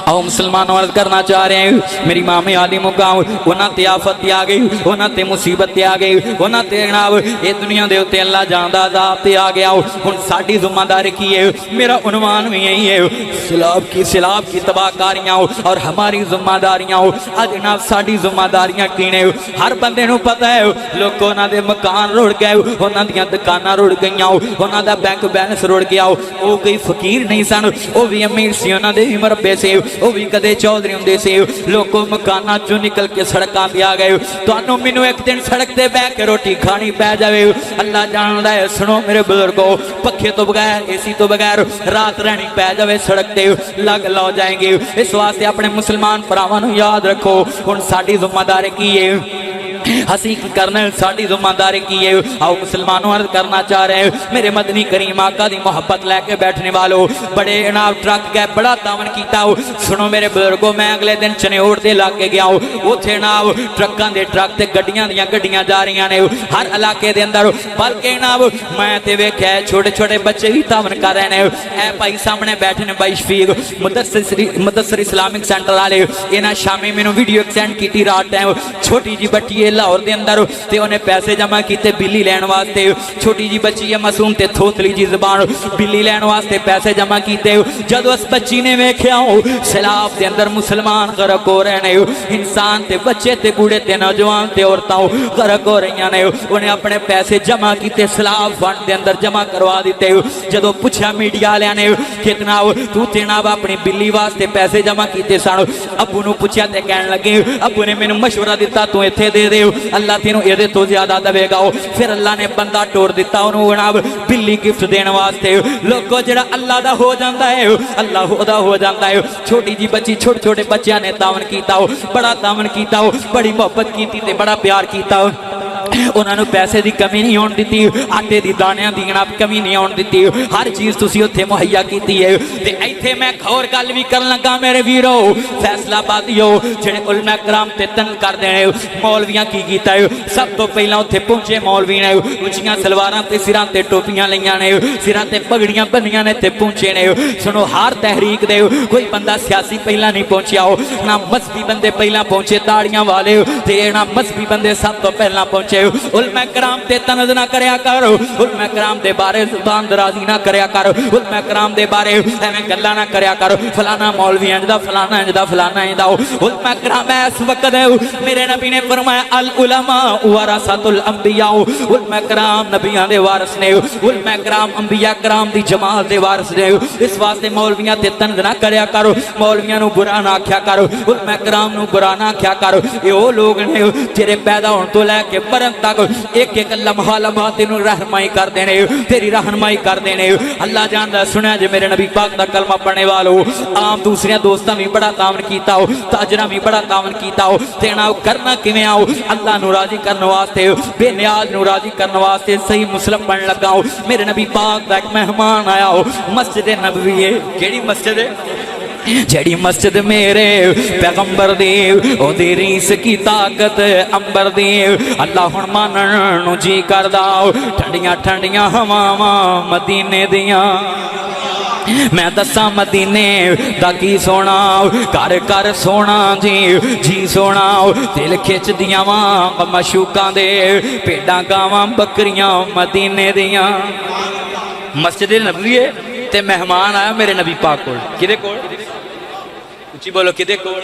आओ मुसलमानों अर्ज करना चाह रहे हैं मेरी मामे आदि मुकाम उन्हां ते आफत आ गई, उन्हां ते मुसीबत आ गई, उन्हां ते जनाब ये दुनिया दे उत्ते अल्लाह जानदा अज़ाब ते आ गया। हुण साडी जिम्मेदारी की है, मेरा उन्वान भी यही है, सैलाब की तबाहकारियां और हमारी जिम्मेदारियां। अज जनाब साडी जिम्मेदारियां की ने, हर बंदे नूं पता है लोग उन्हां दे मकान रुड़ गए, उन्हां दियां दुकानां रुड़ गईयां, उन्हां दा बैंक बैलेंस रुड़ गया। वो कोई फकीर नहीं सन, वो भी अमीर सी, उन्हां दे भी मरबे से, वो भी कदे चौधरी होंदे से। लोगों मकाना चो निकल के सड़कों पे आ गए। तुहानू मैनू एक दिन सड़क ते बैठ के रोटी खानी पै जाए, अल्लाह जानदा है। सुनो मेरे बुजुर्गो, पखे तो बगैर एसी तो बगैर रात रहनी पै जाए सड़क ते लग लो जाएंगे। इस वास्ते अपने मुसलमान भरावां नू याद रखो, हुण साडी जिम्मेदारी की है, हसी की करना साड़ी जिम्मेदारी की है। आओ मुसलमानों अर्ज करना चाह रहे हैं मेरे मदनी करीम आका दी मोहब्बत लैके बैठने वालों, बड़े जनाब ट्रक गए, बड़ा तावन किया। सुनो मेरे बुजुर्गो, मैं अगले दिन चनेौड़ के इलाके गया, उत्थे जनाब ट्रकों के ट्रक ते गड्डियां दियां गड्डियां जा रही ने हर इलाके के अंदर। बल्कि जनाब मैं तो वेख्या छोटे छोटे बच्चे भी तावन कर रहे हैं। ए भाई सामने बैठे ने भाई शफीक मुदस्सिर इस्लामिक सेंटर वाले, इन्हें शामी मैंने वीडियो सेंड की रात टाइम, छोटी जी बच्ची है लाहौर के अंदर, ते उन्हें पैसे जमा किए बिल्ली लैन वास्ते। छोटी जी बच्ची है मासूम ते थोतली जी जबान, बिल्ली लैन वास्ते पैसे जमा किए। जदों उस बच्ची ने वेख्या सैलाब के अंदर मुसलमान गरक हो रहे हैं, इंसान ते बच्चे ते बूढ़े ते नौजवान ते औरतां गरक हो रही ने। उन्हें अपने पैसे जमा किए, सैलाब फंड के अंदर जमा करवा दिते। जदों पूछा मीडिया वालियां ने कि जनाब तू ते जनाब अपनी बिल्ली वास्ते पैसे जमा किए सन, अबू नूं पूछया ते कहण लगे अबू ने मैनूं मशवरा दिता तू इत्थे दे दे, अल्लाह तेनों ये तो ज्यादा देगा। फिर अल्लाह ने बंदा तोड़ दिता उन्होंने जनाब बिल्ली गिफ्ट देने वास्ते। लोगों जरा अल्लाह दा हो जाता है अल्लाह दा हो जाता है। छोटी जी बच्ची छोटे छोटे बच्चों ने तावन किया, बड़ा तावन किया, बड़ी मोहब्बत की, बड़ा प्यार किया। उन्होंने पैसे की कमी नहीं होने दी, आटे की दाणियां की जनाब कमी नहीं होने दी, हर चीज़ तुसी उत्थे मुहैया की है। ते इत्थे मैं एक होर गल भी कर लगा मेरे वीरो फैसलाबादियो, जिहड़े उलमा कराम ते तंग कर देने मौलवियां की कीता है। सब तो पहला उत्थे पहुंचे मौलवी ने, उच्चियां सलवारां ते सिरां ते टोपियां लईयां ने, सिरां ते पगड़ियां बन्नियां ने ते पहुंचे ने। सुनो हर तहरीक दे कोई बंदा सियासी पहला नहीं पहुंचा हो, ना मजहबी बंदे पहला पहुंचे ताड़ियां वाले, ते ना मजहबी बंदे सब तो पहला पहुंचे। उलमा कराम ते तनज़ ना करया कर, उलमा कराम दे बारे जुबान दराजी ना करया कर, उलमा कराम दे बारे एवें गल्लां ना करया कर, फलाना मौलवी इंज दा, फलाना इंज दा, फलाना इंज दा। उलमा कराम इस वक्त मेरे नबी ने फरमाया अल उलमा वरासतुल अंबिया, उलमा कराम नबियां दे वारिस ने, उलमा कराम अंबिया कराम दी जमात दे वारिस ने। इस वास्ते मौलवियां ते तंग ना करया कर, मौलवियां नूं बुरा ना आख्या कर, उलमा कराम नूं बुरा ना आख्या कर। ये वो लोग ने तेरे पैदा होने तो लैके मरण तक एक एक लम्हा लम्हा तेनू रहनुमाई कर देने, तेरी रहनुमाई कर देने। अल्लाह जानदा सुनया जे मेरे नबी पाक दा कलमा पढ़ने वालों, आम दूसरे दोस्तां भी बड़ा तावन कीता हो, ताजरा भी बड़ा तावन कीता हो, ते ना करना किवें आओ अल्लाह नू राजी करने वास्ते, बेनियाज नू राजी करने वास्ते सही मुस्लिम बन लगा हो। मेरे नबी पाक दा एक मेहमान आया हो मस्जिद नबवी है, केड़ी मस्जिद है? जड़ी मस्जिद मेरे पैगंबर दी ओदी रीस की ताकत अंबर दी। अल्लाह हुण मानण नू जी करदा ठंडियां ठंडियां हवावां मदीने दियां। मैं दसा मदीने दा की सोना, कर कर सोना जी जी सोना, दिल खिच दियां वां मशूकां दे, भेडां गावां बकरियां मदीने दियां। मस्जिद नबवी है ते मेहमान आया मेरे नबी पाक कोल, किदे कोल? उच्ची बोलो किदे कोल?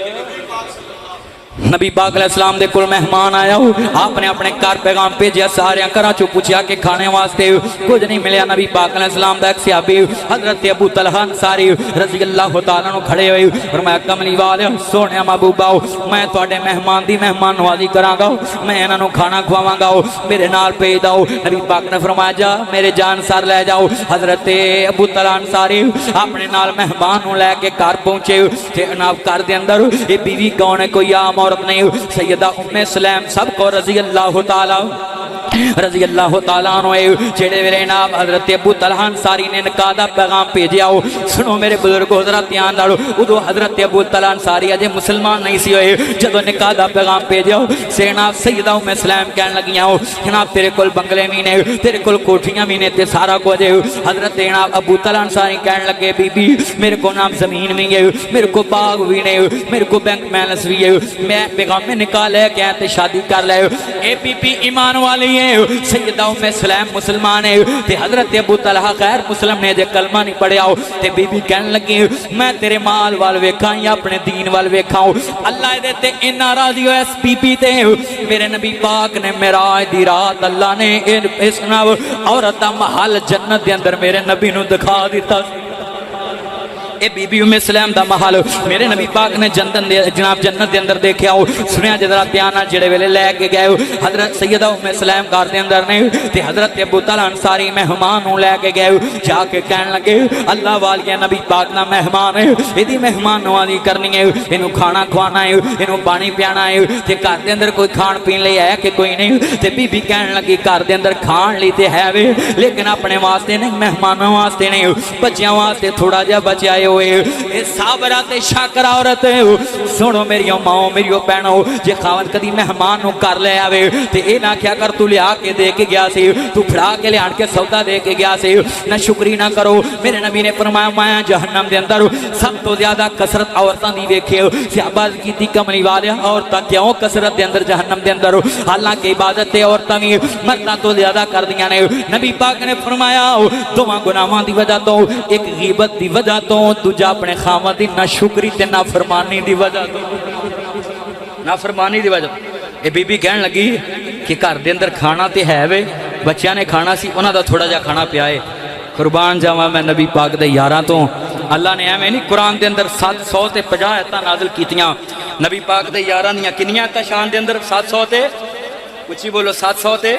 नबी पाक अलैहिस्सलाम दे कोल मेहमान आया हो, आपने अपने घर पैगाम भेजा, सारे घर चो पूछा कि खाने वास्ते कुछ नहीं मिले। नबी पाक अलैहिस्सलाम दा एक सहाबी हजरत अबू तलहा अंसारी रज़ी अल्लाह तआला अन्हु खड़े हुए, फरमाया कमली वाले सोने महबूबा मैं तुहाडे मेहमान दी मेहमान नवाजी करांगा, मैं इन्हां नूं खाना खवावांगा, मेरे नाल भेज दो। नबी पाक ने फरमाया जा मेरे जान सार लै जाओ। हजरत अबू तलहा अंसारी अपने नाल मेहमान नूं लैके घर पहुंचे ते जनाब घर दे अंदर ये बीवी कौन है? कोई आम औरत नहीं, सैयदा उम्मे सलैम सब को रज़ी अल्लाह तआला रजी अल्लाह तआला अन्हु जेड़े मेरे नाम हजरत अबू तलहा अंसारी ने निकाह दा पैगाम भेजिया हो। सुनो मेरे बुजुर्गो जरा ध्यान नाल, उदो हजरत अबू तलहा अंसारी अजे मुसलमान नहीं सी होए। जदों निकाह दा पैगाम भेजिया हो, जनाब सैयदा उम्मे सलाम कहन लगियां हो जनाब तेरे कोल बंगले भी ने, तेरे कोल कोठियां भी ने ते सारा कुछ है। हजरत जनाब अबू तलहा अंसारी कहन लगे बीबी मेरे को नाम जमीन भी है, मेरे को बाग भी ने, मेरे को बैंक बैलेंस भी है, मैं पैगाम निकाह लेके आया ते शादी कर ले। ए बीबी ईमान वाली सैयदा उम्मे सलाम मुसलमान है ते हजरत अबू तलहा गैर मुसलम ने जे कलमा नहीं पढ़िया हो। ते बीबी कहन लगी मैं तेरे माल वाल वेखा या अपने दीन वाल वेखा हो। अल्लाह दे ते इन्ना राजी होया इस बीबी ते। मेरे नबी पाक ने मेराज दी रात अल्लाह ने इस नाल औरत दा महल जन्नत दे अंदर मेरे नबी नू दिखा दिता। ए बीबी उम्मे सलाम दा महल मेरे नबी पाक ने जनाब जन्नत दे अंदर देखा हो। सुनिया जरा ध्यान नाल जेड़े वेले लैके गए हजरत सैयदा उम्मे सलाम घर दे अंदर ने ते हजरत अबू तलहा अंसारी मेहमान नूं लैके गए। जाके कहन लगे अल्लाह वालिया नबी पाक दा मेहमान है, इहदी मेहमान नवाजी करनी है, इनू खाना खवाना है, इनू पानी पियाना है। ते घर दे अंदर कोई खाण पीन लई है कि कोई नहीं। ते बीबी कहन लगी घर दे अंदर खाण लई ते है वे, लेकिन अपने वास्ते नहीं, मेहमानों वास्ते नहीं, बच्चियां वास्ते थोड़ा जिहा बचाए साबरा ते शाकर औरत। सुनो मेरियो माओ मेरियो भैनों, जे खावन कदी मेहमान नूं कर ले आवे ते ए ना क्या कर तू लिया के दे के गया सी, तू फड़ा के लिया के सौदा दे के गया सी, ना शुक्री ना करो। मेरे नबी ने फरमाया मैं जहन्नम दे अंदर सब तो ज्यादा कसरत औरतां दी वेखियो। सहाबा कीती कमली वाले औरतां क्यों कसरत दे अंदर जहन्नम दे अंदर, हालांकि इबादत ते औरतां भी मर्दां तो ज्यादा करदियां ने। नबी पाक ने फरमाया दोवां गुनाहां दी वजह तो, एक गीबत दी वजह तो, दूजा अपने खामद दी ना शुक्री ते ना फरमानी दी वजह तो, ना फरमानी दी वजह। ये बीबी कहन लगी कि घर दे अंदर खाना ते है वे, बच्चियां ने खाना सी, उन्हां दा थोड़ा जा खाना पिया है। कुर्बान जावां मैं नबी पाक दे यारां तो। अल्लाह ने एवें नहीं कुरान दे अंदर 750 आयतां नाज़िल कीतियां। नबी पाक दे यारां दियां कितनियां आयतां शान दे अंदर 700 ते उच्ची बोलो 700 ते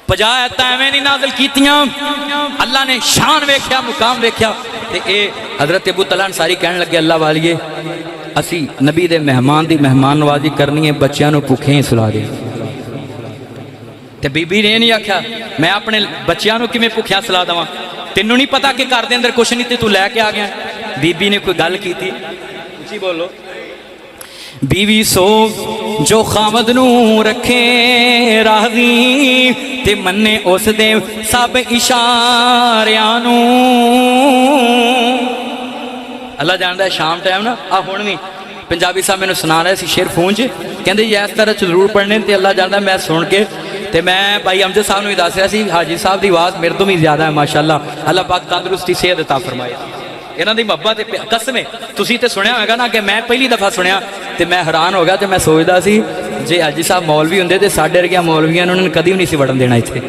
50 आयतां एवें नहीं नाज़िल कीतियां। अल्लाह ने शान वेख्या, मुकाम वेख्या। ते ए हजरत अबू तलहा अंसारी कहन लगे अल्लाह वालिए असी नबी दे मेहमान दी मेहमान नवाजी करनी है, बच्चियां नूं भुखे ही सुला दे। ते बीबी ने नहीं आख्या मैं अपने बच्चियां नूं किवें भुखिया सुला देवां, तेनू नहीं पता कि घर दे अंदर कुछ नहीं ते तू लैके आ गया। बीबी ने कोई गल कीती, उच्ची बोलो। बीवी सो जो खामद नू रखे राजी ते मन्ने उस दे सब इशारियां नू। अल्लाह जानदा है शाम टाइम ना आ हुण भी पंजाबी साहब मैनू सुना रहे सी शेर फोन च, कहंदे जी इस तरह जरूर पढ़ने ते अल्लाह जानदा मैं सुन के ते मैं भाई अमजद साहब नू भी दस रहा सी हाजी साहब की आवाज़ मेरे तो भी ज़्यादा है माशाअल्लाह। अल्लाह पाक तंदुरुस्ती सेहत अता फरमाए। इन्हां दी मुहब्बत कसम है तुसीं ते सुनिया होगा ना कि मैं पहली दफ़ा सुनिया तो मैं हैरान हो गया। तो मैं सोचता सी जे हाजी साहब मौलवी होंदे ते साडे वर्गियां मौलवियां नूं उन्होंने कदी भी नहीं सी वड़न देना इत्थे।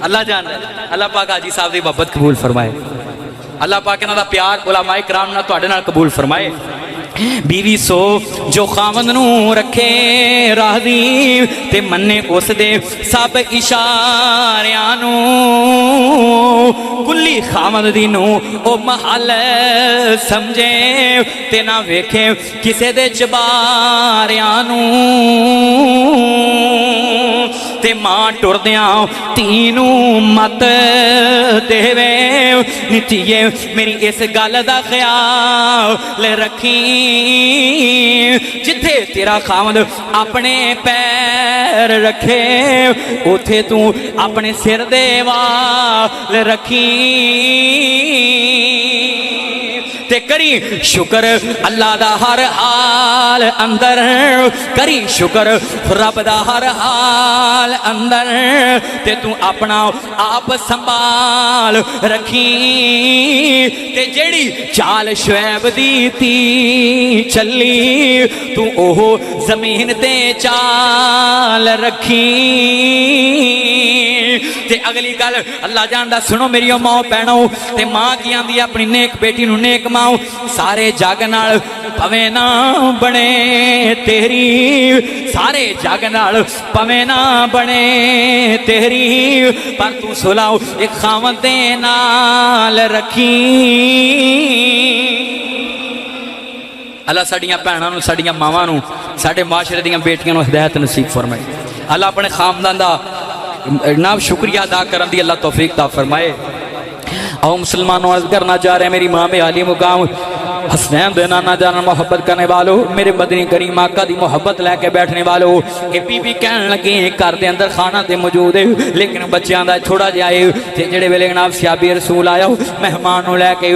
अल्लाह जानदा है। अल्लाह पाक हाजी साहब की मुहब्बत कबूल फरमाए। अल्लाह पाक इन्हां दा प्यार उलमाए किराम नाल तुहाडे नाल कबूल फरमाए। बीवी सो जो खावंद नू रखे राजी ते मन्ने उस दे सब इशारियां नू। कुल्ली खावंद दी नू ओ महल समझे ते ना वेखे किसे दे चबारियां नू। ते मां टुरदियां तीनू मत देवे नीतिए मेरी इस गल दा ख्याल रखी। जिथे तेरा खावंद अपने पैर रखे उथे तू अपने सिर दे वाल रखी। ते करी शुक्र अल्लाह दा हर हाल अंदर, करी शुक्र रब दा हर हाल अंदर ते तू अपना आप संभाल रखी। ते जेड़ी चाल शुएब दी ती चली तू ओह जमीन ते चाल रखी। ते अगली गल अल्लाह जानदा सुनो मेरी माओ भैनों ते मां की आंदी अपनी नेक बेटी नूं नेक मां सारे जग नाल भवे ना बने तेरी, सारे जग नाल भवे ना बने तेरी पर तू सुलाओ एक खावंद दे नाल रखी। अल्लाह साडियां भैणां नूं साडियां मावां नूं साडे माशरे दीयां बेटियां नूं हिदायत नसीब फरमाए। अल्लाह अपने खानदान का ना शुक्रिया अदा करने की अल्लाह तौफीक ता फरमाए। आओ मुसलमानों, अर्ज करना चाह रहे हैं मेरी माँ में आली मुकाम हसनैन दे नाना जाना मोहब्बत करने वालों, मेरे मदनी करीम आका दी मोहब्बत लैके बैठने वालों, ये बीबी कहन लगी घर के अंदर खाना तो मौजूद है लेकिन बच्चों का थोड़ा जहा है। जेड़े वेले जनाब सियाबी रसूल आया मेहमान लैके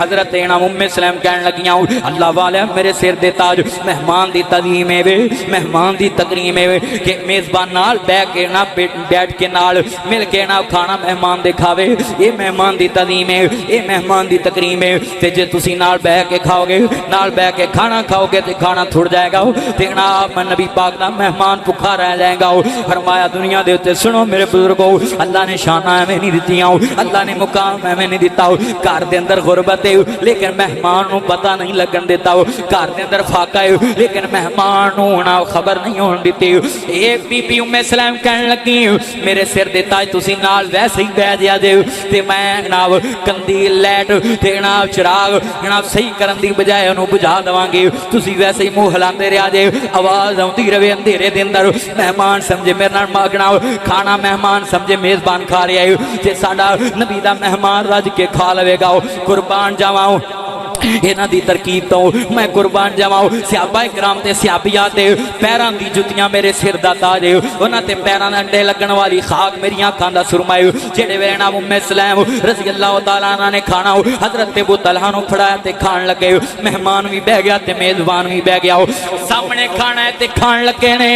हजरत जनाब उम्मे सलैम कहन लगियां अल्लाह वाले मेरे सिर दे ताज मेहमान की तदीम है वे, मेहमान की तकरीम है वे कि मेज़बान नाल बह के ना बैठ के नाल मिल के ना खाना मेहमान दे खावे। ये मेहमान की तदीम है, ये मेहमान की तकरीम है। ते जे तुसी नाल बह के खाओगे, नाल बह के खाना खाओगे तो खाना थुड़ जाएगा ते जनाब नबी पाक दा मेहमान भुखा रह जाएगा। फरमाया दुनिया दे उत्ते सुनो मेरे बुजुर्गो, अल्लाह ने शाना एवें नहीं दित्तियां, अल्लाह ने मुकाम एवें नहीं दिता। घर दे अंदर गुरबत है लेकिन मेहमान नूं पता नहीं लगन देता। घर दे अंदर फाका है लेकिन मेहमान नूं ना खबर नहीं होण दित्ती। ये बीबी उम्मे सलैम कहन लगी मेरे सिर दे ताज तुसी नाल वैसे ही बह जिया जे ते मैं जनाब कंदील लैट ते जनाब चिराग जनाब सही करन दी बजाय उन्होंने बुझा देवांगे। तुसी वैसे ही मुँह हिलाते रहा जे, आवाज़ आती रहे अंधेरे के अंदर। मेहमान समझे मेरे नाल मांगना खाना, मेहमान समझे मेज़बान खा रहा है जे साडा नबी दा मेहमान रज के खा लवेगा। कुर्बान जावां इन्हां दी तरकीब तो मैं कुर्बान जावां। सियाबा इकराम ते सियाबिया ते पैरां दी जुतियां मेरे सिर दा ताज है, उन्हां ते पैरां दे अंडे लगन वाली खाक मेरी अखां दा सुरमा है। जेड़े वेले नाम उम्मे सलैम रज़ी अल्लाह तआला अन्हा ने खाना हज़रत अबू तलहा नूं फड़ाया ते खाण लगे। मेहमान भी बह गया ते मेज़बान भी बह गया, सामने खाना है ते खाण लगे ने।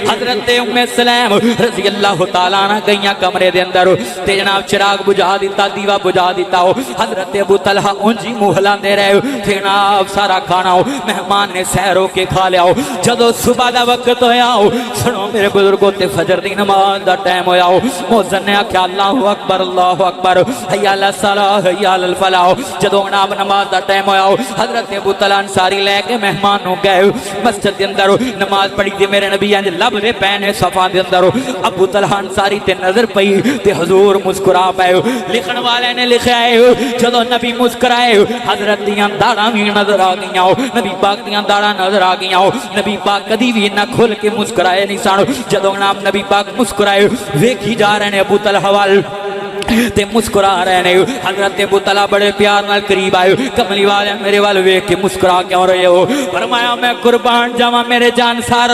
हज़रत उम्मे सलैम रज़ी अल्लाह तआला अन्हा गईयां कमरे दे अंदर ते जनाब चिराग बुझा दिता, दीवा बुझा दिता। हज़रत अबू तलहा उंजी मुँह हिलांदे रहे जनाब सारा खाना मेहमान ने सैर होके खा लिया। जदों सुबह का वक्त होया सुनो मेरे बुजुर्गों ते फजर दी नमाज का टाइम होया, मुअज्जिन ने आख्या अल्लाहु अकबर अल्लाहु अकबर हय्या अला सलाह हय्या अल फलाह। जदों जनाब नमाज का टाइम होया हजरत अबू तलहा अंसारी लैके मेहमान नूं गए मस्जिद के अंदर नमाज पढ़ी ते मेरे नबी इंज लभदे पए ने सफा दे अंदर। अबू तलहा अंसारी ते नजर पई ते हुजूर मुस्कुरा पे। लिखण वाले ने लिखा है जदों नबी मुस्कुराए हजरत दियां दाड़ा भी नजर आ गई, नबी पाक दियां दाड़ा नजर आ गई। नबी पाक कदी भी इन्ना खुल के मुस्कुराए नहीं सन। जदों नाम नबी पाक मुस्कुराए वेखी जा रहे हैं अबू तलहा वाल ते मुस्कुरा रहे ने। हजरत अबू तलहा बड़े प्यार नाल करीब आए, कमली वाले मेरे वाल वेख के मुस्कुरा क्यों रहे हो? फरमाया मैं कुर्बान जावा मेरे जान सार,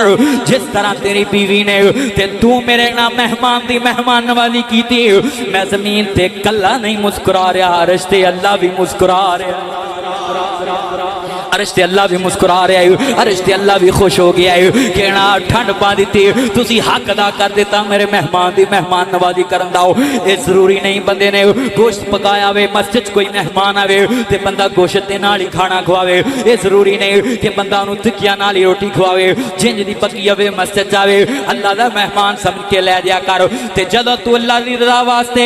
जिस तरह तेरी बीवी ने ते तू मेरे ना मेहमान दी मेहमान नवाजी की थी, मैं जमीन ते कल्ला नहीं मुस्कुरा रहा, रिश्ते अल्लाह भी मुस्कुरा रहा, रिश्ते अल्लाह भी मुस्कुरा रहा है, रिश्ते अल्लाह भी खुश हो गया है कि ना ठंड पा दी तुसी हक अदा कर देता मेरे मेहमान की मेहमान नवाजी करन दा। ये जरूरी नहीं बंदे ने गोश्त पकाया वे मस्जिद कोई मेहमान आवे ते बंदा गोश्त दे नाल ही खाना खवावे। ये जरूरी नहीं कि बंदा उन्होंने तिक्किया नाल ही रोटी खवावे, जिंज दी पकी आवे मस्जिद जावे अल्लाह दा मेहमान समझ के लै जाया कर। ते जदों तू अल्लाह दी रज़ा वास्ते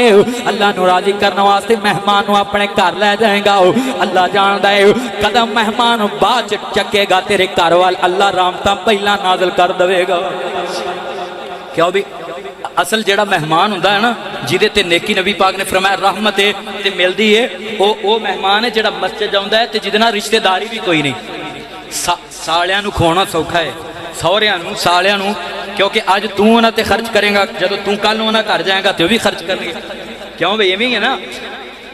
अल्लाह नूं राजी करने वास्ते मेहमान नूं अपने घर लै जाएगा, अल्लाह जानदा है कदम मेहमान बाद चकेगा तेरे घर वाल अल्लाह रामता पहला नाजल कर देगा। क्यों भी असल जेड़ा मेहमान हुंदा है ना जिदे ते नेकी नबी पाक ने फरमाया रहमत है ते मिलदी है, ओ मेहमान है जेड़ा मस्जिद जांदा है ते जिदे नाल रिश्तेदारी भी कोई नहीं। सालियां नूं खोना सौखा है, सौहरियां नूं सालियां नूं, क्योंकि अज तू उन्हां ते खर्च करेगा जदों तू कल उन्हां घर जाएगा तो भी खर्च करनगे। क्यों भाई इवें ही है ना।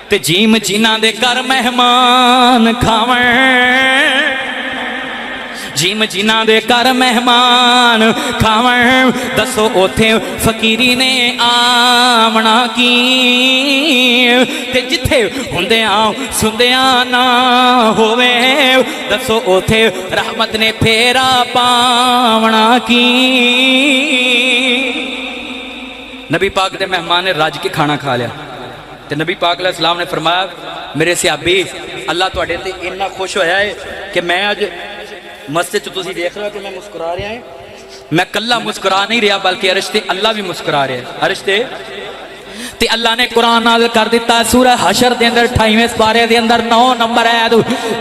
ते जीम जिन्हां दे घर मेहमान खावण, जिम जिन्हां दे घर मेहमान खावण, दसो ओथे फकीरी ने आमना की, ते जिथे हुंदियां सुंदियां ना होवे, दसो ओथे रहमत ने फेरा पावना की। नबी पाक दे मेहमान ने रज के खाना खा लिया ते नबी पाक अलैहि सलाम ने फरमाया मेरे सियाबी अल्लाह तुहाडे ते इन्ना खुश होया है कि मैं अज मस्जिद च तुसीं देख रहे हो कि मैं मुस्कुरा रहा है, मैं कल्ला मुस्कुरा नहीं रहा बल्कि अरिश्ते अल्लाह भी मुस्कुरा रहा है। अरिश्ते ते अल्लाह ने कुरान नाज़िल कर दिता सूरह हशर के अंदर 28वें पारे के अंदर 9 नंबर आयत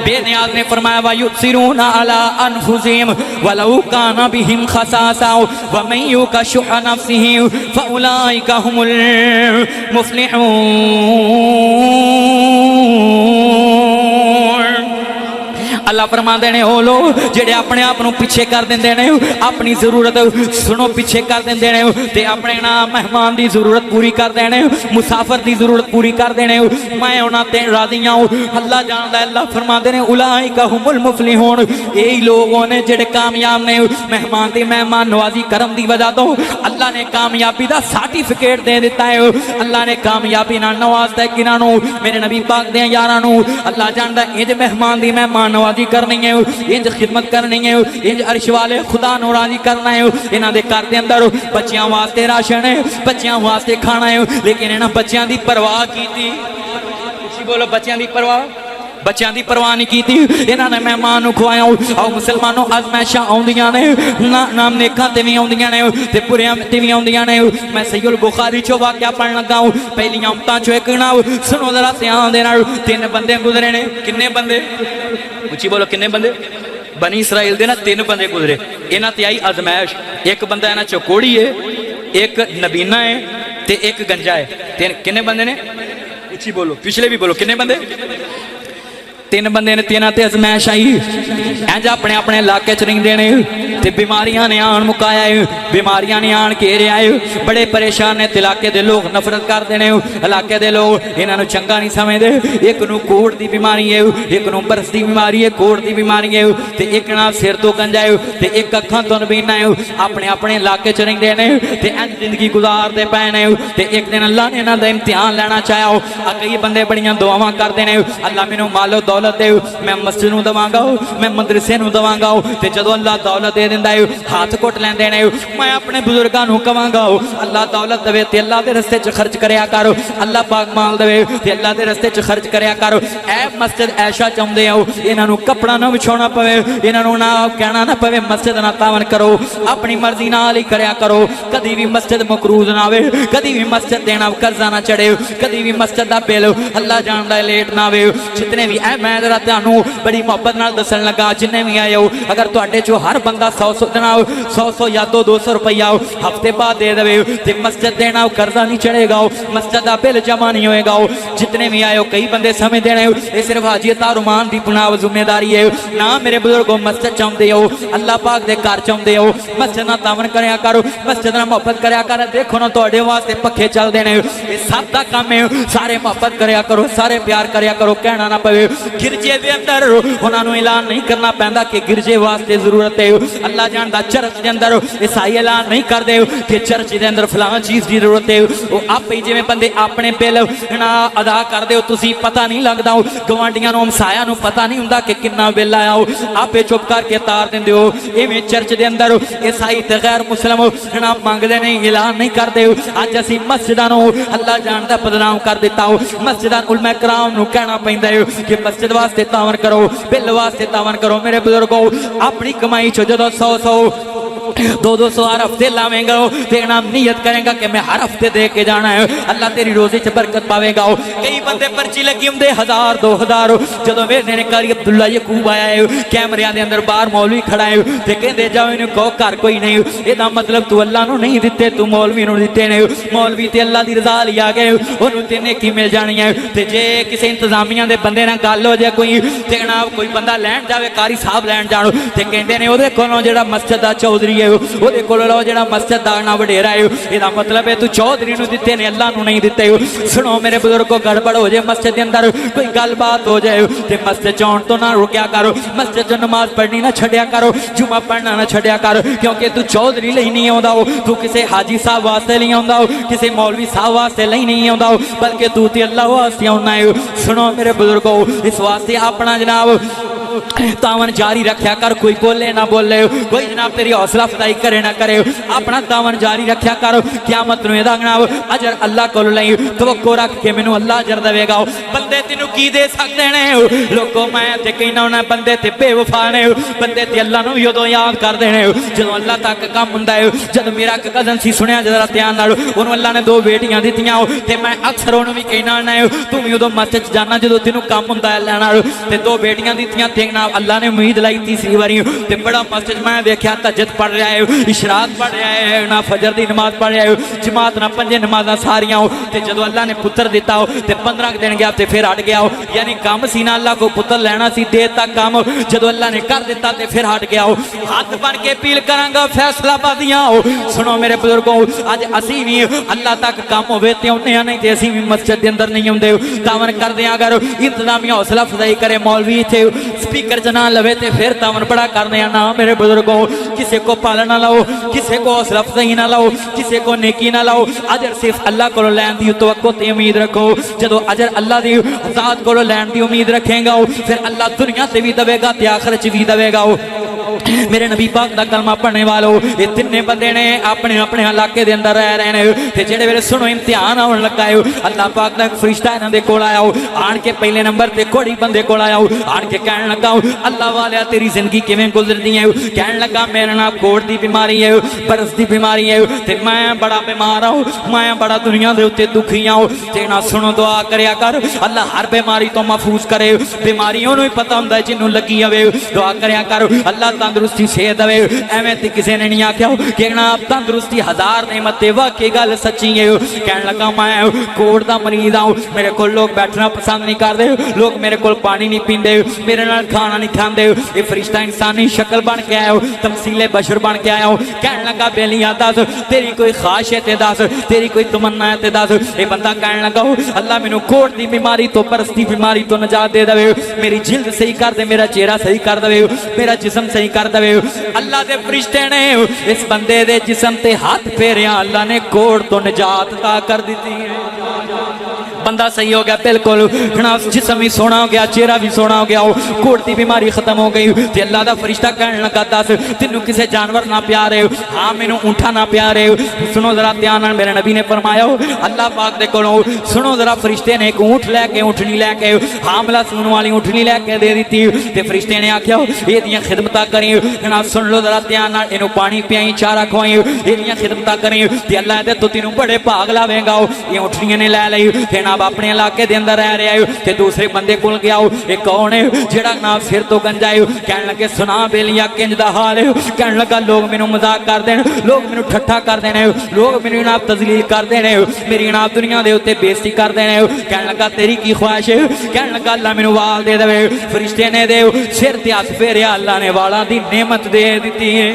बेनियाज ने फरमाया वा युसिरूना अला अनफुसिहिम वलौ काना बिहिम खसासा व मन युका शुह नफ्सिही फउलाइका हुमुल मुफ्लिहून। अल्लाह फरमाते ने ओ लोग जेड़े अपने आप को पिछे कर देंदे ने अपनी जरूरत सुनो पिछे कर देंदे ने ते अपने ना मेहमान की जरूरत पूरी कर देने मुसाफर की जरूरत पूरी कर देने मैं उन्होंने ते राजी हूँ अल्लाह जानदा अल्लाह फरमाते ने उलाइका हुमुल मुफलिहून यही लोग ने जेड़े कामयाब ने मेहमान की मेहमान नवाजी करम की वजह तो अल्लाह ने कामयाबी का सर्टिफिकेट दे दिता है अल्लाह ने कामयाबी नाल नवाजता है किन्हां मेरे नबी पाक दे यारां नूं अल्लाह जानदा इंज मेहमान की मेहमान नवाजी करनी है इंज खिदमत करनी है इंज अर्श वाले खुदा नूं राजी करना है इन्हां दे घर दे अंदर बच्चियां वास्ते राशन है बच्चियां वास्ते खाना है लेकिन इन्हां बच्चियां दी परवाह कीती बोलो बच्चियां दी परवाह बच्चों की परवाह नहीं की इन्होंने मेहमान खुआया आओ मुसलमानों अजमैशा आउंदियां ने नाम नेकां ते भी आउंदियां ने ते बुरियां ते भी आउंदियां ने मैं सहीहुल बुखारी चो वाक़या पढ़न लगा हूं पहली उम्मतां चो एक ना सुनो जरा ध्यान दे नाल तीन बंदे गुजरे ने किन्ने बंदे उच्ची बोलो किन्ने बंदे बनी इसराइल दे ना तीन बंदे गुजरे इन्हां ते आई अजमैश एक बंदा इन्हां चो कोड़ी है एक नबीना है ते एक गंजा है तीन किन्ने बंदे ने उच्ची बोलो पिछले भी बोलो किन्ने बंदे तीन बंदे ने तीनों ते अजमैश आई इंज अपने अपने इलाके च रहिंदे ने ते बीमारियां ने आन मुकाया है बीमारियां ने आन घेरिया है बड़े परेशान ने इलाके दे लोग नफरत करते हैं इलाके दे लोग इन्हां नूं चंगा नहीं समझदे एक नूं कोड़ दी बीमारी है एक नूं बरस दी बीमारी है कोड़ दी बीमारी है ते एक नाल सिर तो गंजा है ते एक अखां तो नबीना है अपने अपने इलाके च रहिंदे ने ते इंज जिंदगी गुजारदे पए ने ते एक दिन अल्लाह ने इन्हां दा इम्तिहान लेना चाहया कई बंदे बड़ियां दुआवां करदे ने अल्लाह मैनूं मालो दौलत दे मैं मस्जिद नूं दवांगा मैं मदरसे नूं दवांगा ते जदों अल्लाह दौलत दे दिंदा है हाथ घुट लैंदे ने मैं अपने बुजुर्गां नूं कवांगा अल्लाह दौलत देवे ते अल्लाह दे रस्ते च खर्च करया कर अल्लाह पाक माल देवे ते अल्लाह दे रस्ते च खर्च करया कर ऐ मस्जिद ऐशा चाहुंदे हो इन्हां नूं कपड़ा ना विछाउणा पवे इन्हां नूं ना कहना ना पवे मस्जिद ना तावन करो अपनी मर्जी नाल ही करया करो कदी भी मस्जिद मकरूज ना आवे कदी भी मस्जिद देना कर्जा ना चढ़े कदी भी मस्जिद दा बिल अल्लाह जानदा लेट ना आवे जितने भी ऐ मैं जरा तुहानू बड़ी मोहब्बत नाल दसन लगा जिन्ने भी आए हो अगर तुहाडे चो हर बंदा 100 देना 100 या 200 रुपया हफ्ते बाद दे देवे ते मस्जिद देना कर्जा नहीं चढ़ेगा मस्जिद का बिल जमा नहीं होएगा जितने भी आए हो कई बंदे समझते हैं ये सिर्फ हाजी तारुमान की पुनाव जिम्मेदारी है ना मेरे बुजुर्गों मस्जिद चाहते हो अल्लाह पाक दे घर चाहते हो मस्जिद ना तावन करया करो मस्जिद ना मोहब्बत करया कर देखो ना तुहाडे वास्ते पखे चलते हैं ये सब का काम है सारे मोहब्बत करया करो सारे प्यार करया करो कहना ना पवे गिरजे दे अंदर उन्होंने ऐलान नहीं करना पैंदा कि गिरजे वास्ते जरूरत है अल्लाह जानदा चर्च के अंदर ईसाई ऐलान नहीं करते कि चर्च के अंदर फलां चीज़ की जरूरत है वो आप ही जिवें बंदे अपने बिल ना अदा करते हो तुसीं पता नहीं लगता गवांडियां नूं हमसाया नूं पता नहीं हुंदा कि कितना बिल आया हो आपे चुप करके तार दिंदे हो इवें चर्च के अंदर ईसाई ते गैर मुस्लिम ना मंगदे नहीं ऐलान नहीं करते अज असीं मस्जिदां नूं अल्लाह जानदा बदनाम कर दिता हो मस्जिदां उलमा कराम नूं कहना पैंदा है कि मस्जिद वास्ते तावन करो बिल वास्ते तावन करो मेरे बुजुर्गों अपनी कमाई चो जो 100 200 हर हफ्ते लावेंगा तेरा नियत करेगा कि मैं हर हफ्ते दे के जाना है अल्लाह तेरी रोजी च बरकत पावेगा कई बंदे पर्ची लगी होंगे 1000 2000 जो मेरे ने कारी अब्दुल्ला यकूब आया है कैमरिया के अंदर बाहर मौलवी खड़ा है ते कहते जाओ इन्हें कहो घर कोई नहीं यदा मतलब तू अल्लाह नूं नहीं दिते तू मौलवी नूं दिते ने मौलवी ते अल्लाह दी रजा ली आ गए उन्होंने ते नेकी मिल जानी है ते जे किसी इंतजामिया के बंदे नाल गल हो जाए कोई ते जनाब कोई बंदा लैन जाए कारी साहब लैन जाओ ते कहते ने ओहदे कोलों जेड़ा मस्जिद दा चौधरी है ओहदे कोल लो जेड़ा मस्जिद दा ना वडेरा है इहदा मतलब है तू चौधरी नूं दिते ने अल्लाह नूं नहीं दिते सुनो मेरे बुजुर्गों गड़बड़ हो जाए मस्जिद के अंदर कोई गलबात हो जाए ते मस्जिद जाण तो ना रुकिया करो मस्जिद च नमाज पढ़नी ना छड्या करो जुमा पढ़ना ना छड्या कर क्योंकि तू चौधरी लई नहीं आउंदा तू किसी हाजी साहब वास्ते नहीं आउंदा किसी मौलवी साहब वास्ते लई नहीं आउंदा बल्कि तू ते अल्लाह वास्ते आउंदा है सुनो मेरे बुजुर्गों इस वास्ते अपना जनाब तावन जारी रखा कर कोई बोले ना बोले कोई जनाब तेरी हौसला अफजाई करे ना करे अपना तावन जारी रखा कर क़यामत नूं इहदा जनाब अजर अल्लाह कोल लई तवक्को रख के मैनूं अल्लाह अजर देवेगा बंदे तेनूं की दे सकदे ने लोगों मैं ते कहना होना बंदे ते बेवफा ने बंदे ते अल्लाह नूं भी उदों याद करदे ने जदों अल्लाह तक काम हुंदा है जदों मेरा एक कज़न सी सुनिया जरा ध्यान नाल उहनूं अल्लाह ने 2 बेटियां दित्तियां ते मैं अक्सर उहनूं भी कहना होना तू भी उदों मस्जिद च जाना जदों तेनूं काम हुंदा है लैण ते 2 बेटियां दित्तियां कि जनाब अल्लाह ने उम्मीद लाई तीसरी बारी ते बड़ा मस्जिद मैं देखा तहज्जुद पढ़ रहा है, इशराक पढ़ रहा है, ना फजर की नमाज पढ़ रहा है, जमात ना पंजे नमाजा सारियां हो ते जदों अल्लाह ने पुत्र दिता हो ते 15 दिन गया ते फिर हट गया हो। यानी काम सी ना अल्लाह को पुत्र लेना सी, देता काम, जदों अल्लाह ने कर दिता ते फिर हट गया हो। हाथ बन के अपील करांगा फैसला बादियां हो। सुनो मेरे बुजुर्गों, अज असी भी अल्लाह तक काम होवे ते आउने नहीं ते असी भी मस्जिद के अंदर नहीं आउंदे। तावन करदे अगर इंतजामिया हौसला अफजाई करे, मौलवी इत्थे स्पीकर च ना लवे ते फिर तावन बड़ा करने ना मेरे बुजुर्गों। किसी को पालन ना लाओ, किसी को हौसला अफजाई ना लाओ, किसी को नेकी ना लाओ। अजर सिर्फ अल्लाह को लैन दी तवक्को ते उम्मीद रखो। जदों अजर अल्लाह दी ज़ात को लैन दी उम्मीद रखेगा फिर अल्लाह दुनिया से भी दवेगा ते आखिरत च भी दवेगा। मेरे नबी पाक दा कलमा पढ़ने वालों, ये तिन्ने बंदे ने अपने अपने इलाके दे अंदर रह रहे हैं ते जेड़े वेले सुनो इम्तिहान आउण लगा है, अल्लाह पाक दा फरिश्ता इन्हां दे कोल आया आन के पहले नंबर ते कोड़ी बंदे कोल आया आन के कहन लगा अल्लाह वालिया तेरी जिंदगी किवें गुजरदी है। कहन लगा मेरे नाल कोड़ दी बीमारी है, बरस दी बीमारी है ते मैं बड़ा बीमार हूं, मैं बड़ा दुनिया दे उत्ते दुखी हूं ते ना सुनो दुआ करया कर अल्लाह हर बीमारी तो महफूज करे। बीमारी ओनू ही पता हुंदा जिन्नू लगी आवे, दुआ करया कर अल्लाह तंदुरुस्ती सेहत दवे। एवें ते किसी ने नहीं आख्या कि जनाब तंदुरुस्ती हजार नेमत है, वाकई गल सच्ची है। कहन लगा मैं कोड़ दा मरीज हूं, मेरे को लोग बैठना पसंद नहीं करते, लोग मेरे को पानी नहीं पींदे, मेरे नाल खाना नहीं खाते। ये फरिश्ता इंसानी शक्ल बन के आया, तमसीले बशर बन के आया। कहन लगा बेलिया दस तेरी कोई ख्वाहिश है ते दस, तेरी कोई तमन्ना है ते दस। ये बंदा कहन लगा अल्लाह मैनू कोड़ दी बीमारी तो बरस दी बीमारी तो निजात दे दे, मेरी जिल्द सही कर दे, मेरा चेहरा सही कर दे, मेरा जिस्म सही कर दे। अल्लाह दे फरिश्ते ने इस बंदे दे जिस्म ते हाथ फेरिया, अल्लाह ने कोड़ तो निजात ता कर दी है। बंदा सही हो गया बिल्कुल, जिस्म भी सोना हो गया, चेहरा भी सोना हो गया, कोड़ की बीमारी खत्म हो गई। ते अल्लाह दा फरिश्ता कहने लगा दस तेनू किसी जानवर ना प्यार है? हाँ मैनू ऊंठा ना प्यार है। सुनो जरा ध्यान नाल, मेरे नबी ने फरमाया अल्लाह पाक दे कोलों सुनो जरा फरिश्ते ने एक ऊंठ लैके ऊँटनी लैके हामला सून वाली ऊँटनी लैके दे दी ते फरिश्ते ने आख्या एदियां खिदमतां करी। जनाब सुन लो जरा ध्यान नाल, इनू पानी पियाई, चारा खवाई, एदियां खिदमतां करी ते अल्लाह दे तो तेनू बड़े भाग लावेगा। ये ऊँटनियां ने लै लई ते जनाब अपने इलाके दे अंदर रह रहा है ते दूसरे बंदे कोल गया ये कौन है जेड़ा नाम सिर तो गंजा है। कहने लगे सुना बेलिया किंज दा हाल है। कहने लगा लोग मैनू मजाक कर देन, लोग मैनू ठट्ठा कर देने, लोग मैनू जनाब तजलील कर देने, मेरी जनाब दुनिया दे उत्ते बेइज्जती कर देने। कहने लगा तेरी की ख्वाहिश है? कहने लगा अल्लाह मैनू वाल दे देवे। फरिश्ते ने दे सिर ते हथ फेरिया, अल्लाह ने वालां दी नेमत दे दी है।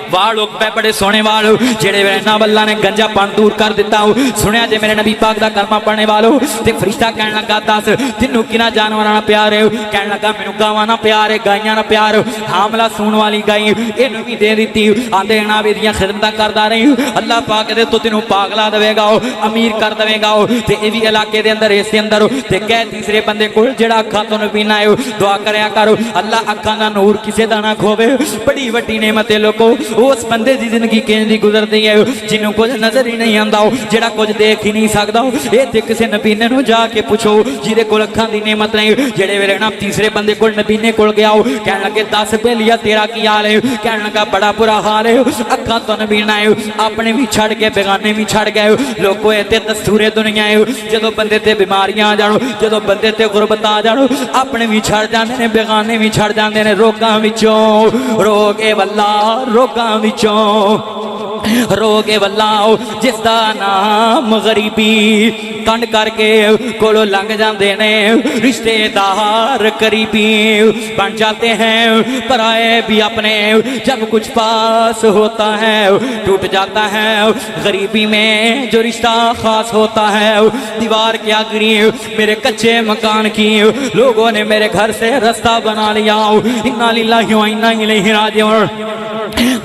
वाल बड़े सोने वाल जेड़े ना अल्लाह ने गंजापन दूर कर दिता। सुनिया जे मेरे नबी पाक दा कलमा पढ़ने वालों ते फरिश्ता कहने लगा दस तेनू किना जानवरां नाल प्यार है? कहने लगा मैनू गावां नाल प्यार है, गाइयां नाल प्यार, हामला सून वाली गाई इनू भी दे दी। आंदे ना इहदियां खिदमतां करदा रही, अल्लाह पाक दे तो तेनू पागला देवेगा, अमीर कर देवेगा। ते इह वी इलाके दे अंदर इस दे अंदर ते कह तीसरे बंदे कोल जेड़ा अखां तो नबीना है दुआ करया कर अल्लाह अखां दा नूर किसे दा ना खोवे। बड़ी वड्डी नेमत है लोगो, उस बंदे की जिंदगी किंज दी गुजरदी है जिन्हों कुछ नजर ही नहीं आता, जेड़ा कुछ देख ही नहीं सकता। ये ते किसी नबीने नूं जाके पुछो जिहदे कोल अखां दी नेमत नहीं। जेड़े वेले ना तीसरे बंदे कोल नबीने कोल गया कहने लगे दस बेलिया तेरा की हाल है? कहने लगा बड़ा बुरा हाल है, अखां तो नबीना है, अपने भी छड़ के बेगाने भी छड़ गए। लोगों ये दस्तूरे दुनिया है, जदों बंदे ते बीमारियां आ जाण, जदों बंदे ते गुरबत आ जाण, अपने भी छड़ जाते हैं, बेगाने भी छड़ जाते हैं। रोगां विचों रोग ए वल्ला, रोगां विचों रोगे वल्लाओ जिसदा नाम गरीबी कंड करके कोलो लंघ जाते ने रिश्तेदार करीबी बन जाते हैं, पराए भी अपने जब कुछ पास होता है टूट जाता है। गरीबी में जो रिश्ता खास होता है दीवार क्या गिरी मेरे कच्चे मकान की, लोगों ने मेरे घर से रास्ता बना लिया। इन्ना लिल्लाहि व इन्ना इलैहि राजिऊन।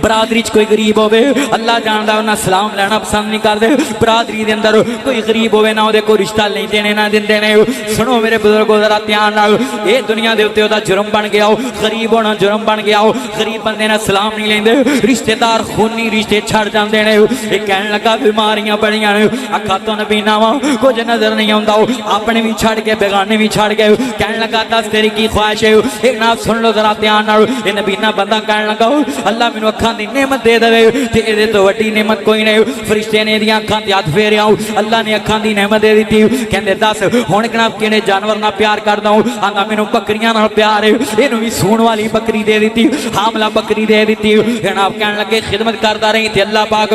बरादरी च कोई गरीब होवे अल्लाह जानदा उन्हें सलाम लेना पसंद नहीं करते। बरादरी दे अंदर कोई गरीब होवे ना उहदे कोई रिश्ता नहीं देने ना दिंदे ने। सुनो मेरे बुजुर्गो जरा ध्यान नाल, ये दुनिया दे उत्ते ओहदा जुर्म बन गया, गरीब होना जुर्म बन गया। गरीब बंदे ने सलाम नहीं लेंदे, रिश्तेदार खूनी रिश्ते छड़ जांदे ने। ये कहन लगा बीमारियां बड़ियां ने, अखां तो नबीना वा कुछ नजर नहीं आउंदा, अपने भी छड़ के बेगाने भी छड़ गए। कहन लगा दस तेरी की ख्वाहिश है? एक ना सुन लो जरा ध्यान नाल, ये नबीना बंदा कहन लगा अल्लाह मैनू अखां दी नेमत दे देवे ते इहदे तो वड्डी नेमत कोई नहीं। फरिश्ते ने इहदियां अखां ते हथ फेरिया, अल्लाह ने अखां दी नेमत दे दी। कहंदे दस हुण जनाब किहड़े जानवर नाल प्यार करदा हूं? आंदा मैनूं बकरियां नाल प्यार है। इहनूं भी सूण वाली बकरी दे दी, हामला बकरी दे दी। जनाब कहण लगे खिदमत करदा रही ते अल्लाह पाक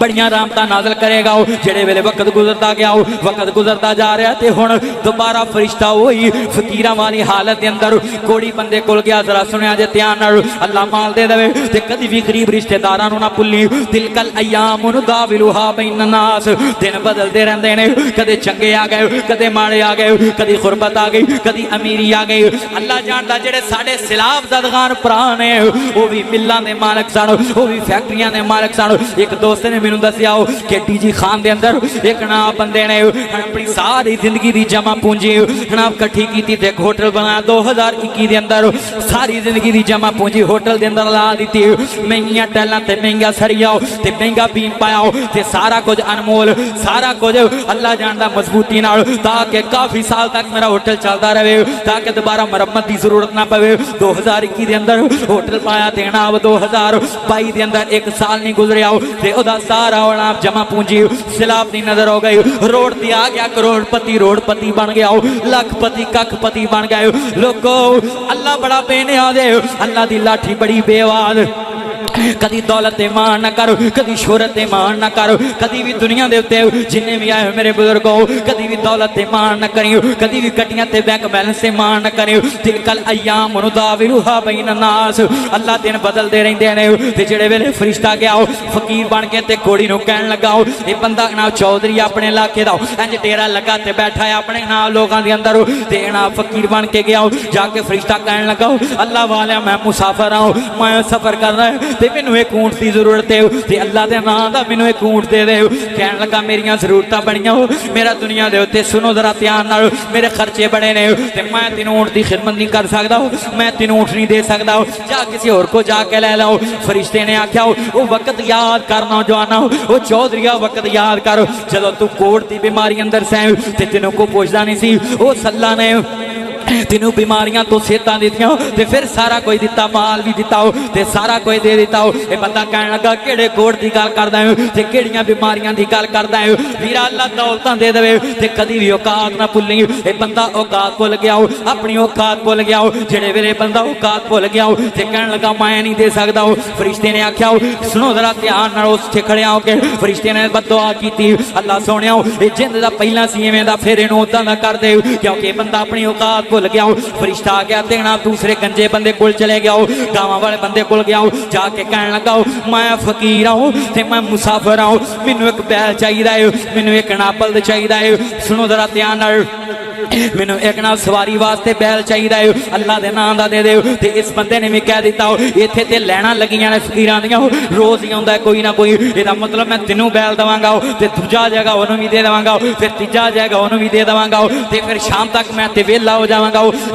बड़ियां रहमतां नाज़िल करेगा। जेड़े वेले वक्त गुजरता गया, वक्त गुजरता जा रहा ते हुण दोबारा फरिश्ता वही फकीरां वाली हालत के अंदर कोड़ी बंदे कोल गया। जरा सुनिया जे ध्यान नाल, अल्लाह माल दे देवे ते कदी भी गरीब रिश्तेदारां नूं ना भुल्ली। तिलकल अय्याम नुदाविलुहा बैन नास, दिन बदलते रहंदे ने, कदे चंगे आ गए, कदे माड़े आ गए, कदी गुरबत आ गई, कदी अमीरी आ गई। अल्लाह जानदा जेड़े साडे सिलाब ददगान भरा ने वो भी मिल्लां दे मालक सन, वो भी फैक्ट्रियां दे मालक सन। एक दोस्त ने मैनू दसिया कि डीजी खान दे अंदर एक ना बंदे ने अपनी सारी जिंदगी दी जमा पूंजी जनाब कट्ठी की ते होटल बनाया 2021 दे अंदर। सारी जिंदगी दी जमा पूंजी होटल दे अंदर ला दी, महंगियां टैलां ते महंगा सरिया ते महंगा बीन पाया ते सारा कुछ अनमोल, सारा कुछ अल्लाह जानदा मजबूती नाल, ताकि काफी साल तक मेरा होटल चलता रहे, ताकि दोबारा मरम्मत की जरूरत ना पवे। 2021 दे अंदर होटल पाया ते जनाब 2022 दे अंदर एक साल नहीं गुजरिया ते ओदा सारा औलाम जमा पूंजी सिलाब दी नजर हो गई। रोड ते आ गया करोड़पति, रोडपति बन गया, लखपति कखपति बन गए। लोगो अल्लाह बड़ा बेनियाज़ है, अल्लाह दी लाठी बड़ी बेवाज। कदी दौलत ते मान ना करो, कदी शोहरत ते मान ना करो, कदी भी दुनिया दे उत्ते जिन्ने भी आए मेरे बुजुर्गो कदी भी दौलत ते मान ना करियो, कदी भी गड्डियां ते बैंक बैलेंस से मान ना करियो। तिलकल अय्याम नुदाविलुहा बैन नास, अल्लाह दिन बदलते रहंदे ने। ते जेड़े वेले फरिश्ता गया फकीर बन के ते कोड़ी नूं कहण लगा ये बंदा ना चौधरी अपने इलाके दा इंज डेरा लगा ते बैठा है अपने नाल लोगां दे अंदर ते ना फकीर बन के गया। जाके फरिश्ता कहण लगा अल्लाह वाले मैं मुसाफिर हूं, मैं सफर कर रहा है ते मैनू एक ऊंट की जरूरत है ते अल्लाह दे नाम दा मैनू एक ऊंट दे दे। कहण लगा मेरियां जरूरतां बड़ियां हो, मेरा दुनिया दे उत्ते सुनो जरा ध्यान नाल, मेरे खर्चे बड़े ने ते मैं तेनू ऊंट की खिदमत नहीं कर सकदा, मैं तेनू ऊंट नहीं दे सकदा, जा किसी होर को जाके ले लो। फरिश्ते ने आख्या वो वक्त याद कर नौजवाना, वो चौधरिया वक्त याद कर जदों तू कोड़ की बीमारी अंदर सैं ते तेनों को पुछदा नहीं सी, वो सल्ला ने तेनों बीमारियां तो सेहतां दित्तियां ते फिर सारा कोई दिता, माल भी दिता हो ते सारा कोई दे दिता हो। ये बंदा कहण लगा किहड़े कोड़ की गल करदा है ते किहड़ियां बीमारियां की गल करदा है। वीरा अल्लाह दौलतां दे देवे ते कदी भी औकात ना भुल्ली। ये बंदा औकात भुल गया हो, अपनी औकात भुल गया हो। जेड़े वेले बंदा औकात भुल गया हो ते कहण लगा मैं नहीं दे सकदा हो। फरिश्ते ने आख्या सुनो जरा ध्यान नाल, उत्थे खड़े होके फरिश्ते ने बददुआ कीती अल्लाह सोहणिया ये जिंद दा पहिला सी इवें दा फिर इहनूं उदां दा कर दे, क्योंकि बंदा अपनी औकात भुल गया। फरिश्ता आ गया तेना दूसरे गंजे बंदे कोल चले गया, गांवां वाले बंदे कोल गया, जाके कहण लगा मैं फकीर हूं ते मैं मुसाफिर हूं, मैनू एक बैल चाहिदा है, मैनू एक नापल चाहिदा है। सुनो जरा ध्यान नाल, मैनू एक ना सवारी वास्ते बैल चाहिदा है, अल्लाह दे नाम दा दे दे। ते इस बंदे ने भी कह दिता इत्थे ते लैणा लगियां ने फकीरां दियां, रोज ही आउंदा कोई ना कोई, इहदा मतलब मैं तेनू बैल देवांगा ते दूजा जाएगा उहनूं भी दे देवांगा, फिर तीजा जाएगा उहनूं भी दे देवांगा ते फिर शाम तक मैं ते वेला हो जावांगा।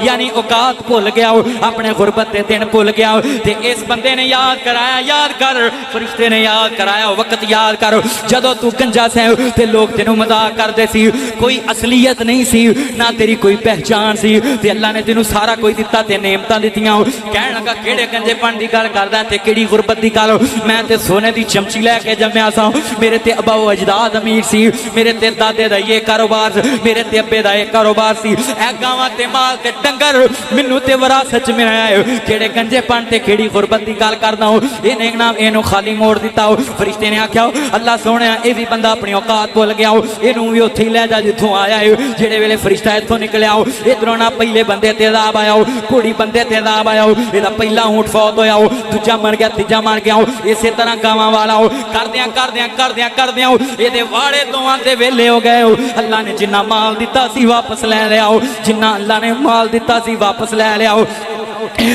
यानी औकात भुल गया, अपने गुरबत दे दिन भुल गया। ते इस बंदे ने याद कराया, याद कर, फरिश्ते ने याद कराया वक्त याद कर जदों तू गंजा सैं ते लोग तेनू मजाक करदे सी, कोई असलियत नहीं सी ना तेरी कोई पहचान सी, ते अल्लाह ने तेनू सारा कोई दिता ते नेमतां दित्तियां। कहण लगा किहड़े गंजेपन दी गल करदा ते किहड़ी गुरबत दी गल, मैं ते सोने दी चमची लैके जम्मिया सा, मेरे ते अब्बा अजदाद अमीर सी, मेरे ते दादे दा ये कारोबार, मेरे ते अब्बे दा ये कारोबार सी, ए गावां ते माल ते डंगर मैनू ते विरासत च मिलिया है। किहड़े गंजेपन ते किहड़ी गुरबत दी गल करदा हो, इहने जनाब इहनू खाली मोड़ दिता हो। फरिश्ते ने आख्या अल्लाह सोहणिया ये भी बंदा अपनी औकात भुल गया, इहनू भी उत्थे ही लै जा जिथों आया है। जेड़े वेले फरिश्ता इत्थों निकलिया इधरों ना पहले बंदे ते अज़ाब आया, कुड़ी बंदे ते अज़ाब आया, इहदा पहला ऊंट फौत होया, दूजा मर गया, तीजा मर गया, इसे तरह गावां वाला करदियां करदियां करदियां करदियां इहदे वाड़े दोवां ते वेले हो गए। अल्लाह ने जिन्ना माल दिता सी वापस लै लिया, जिन्ना अल्लाह ने माल दिता सी वापस लै लिया,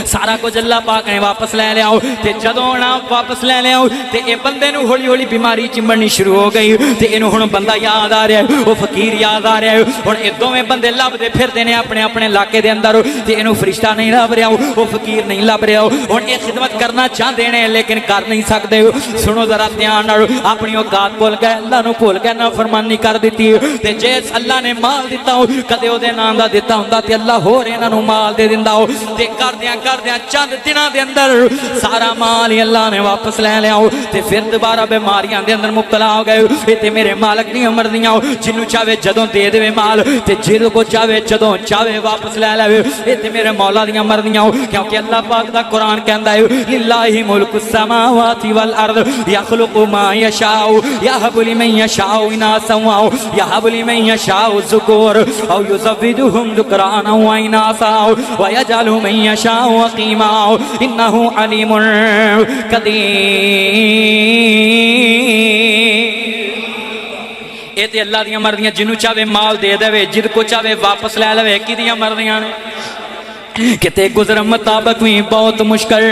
सारा कुछ अल्लाह पाक ने वापस लै लिया। ते जदों ना वापस लै लिया ते ए बंदे नू हौली हौली बीमारी चिंबड़नी शुरू हो गई ते इनू हुण बंदा याद आ रहा है, वो फकीर याद आ रहा है। हुण ए दोवें बंदे लभदे फिरदे ने अपने अपने इलाके दे अंदर ते इनू फरिश्ता नहीं लभ रहा, वो फकीर नहीं लभ रहा। हुण ये खिदमत करना चाहते हैं लेकिन कर नहीं सकते। सुनो जरा ध्यान नाल, अपनी औकात भुल गए, अल्लाह नू भुल गए, नाफरमानी कर दी। ते जे अल्लाह ने माल दिता हो कदे ओहदे नाम दा दिता हुंदा ते अल्लाह होर इन्हां नू माल दे दिंदा हो ते कर करदियां चंद दिनां दे अंदर सारा माल ही अल्लाह ने वापस ले लिया ते फिर दोबारा बीमारियां दे अंदर मुब्तला हो गए। ये ते मेरे मालक दी मर्जियां जिन्नू चाहे जदों दे देवे माल ते जिद को चाहे जदों चाहे वापस ले लेवे। ये ते मेरे मौला दी मर्जियां क्योंकि अल्लाह पाक दा कुरान कहंदा है लिल्लाहि मुल्कुस समावाति वल अर्द यखलुकु मा यशाउ यहबु लिमन यशाउ इनासन व यहबु लिमन यशाउ ज़ुकुर औ युज़व्विजुहुम ज़ुकराना व इनासा व यजअलु मन यशाउ अक़ीमा इन्नहु अलीमुन कदीर। ये ते अल्लाह दी मर्जियां जिन्नू चाहे माल दे देवे जिद को चाहे वापस ले लेवे किदियां मर्जियां ने। किते गुजर मुताबक भी बहुत मुश्किल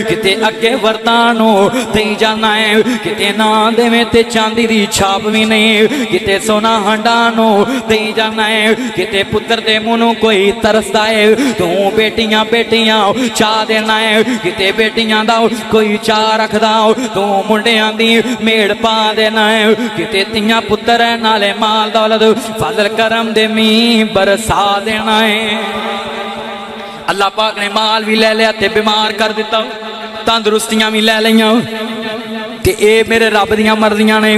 किते अगे वरतानो दे जाना है किते ना देवे ते चांदी दी छाप भी नहीं किते सोना हंडानो दे जाना है किते पुत्र दे मुंह कोई तरसदा है तू बेटियां बेटियां चाह देना है किते बेटियां दा कोई चाह रखदा तू मुंडियां दी मेड़ पा देना है किते तियां पुत्र नाले माल दौलत फजल करम दे मींह बरसा देना है। अल्लाह पाक ने माल भी ले लिया ते बीमार कर दिता तंदुरुस्तियां भी ले लियां ते ए मेरे रब दियां मर्जियां ने।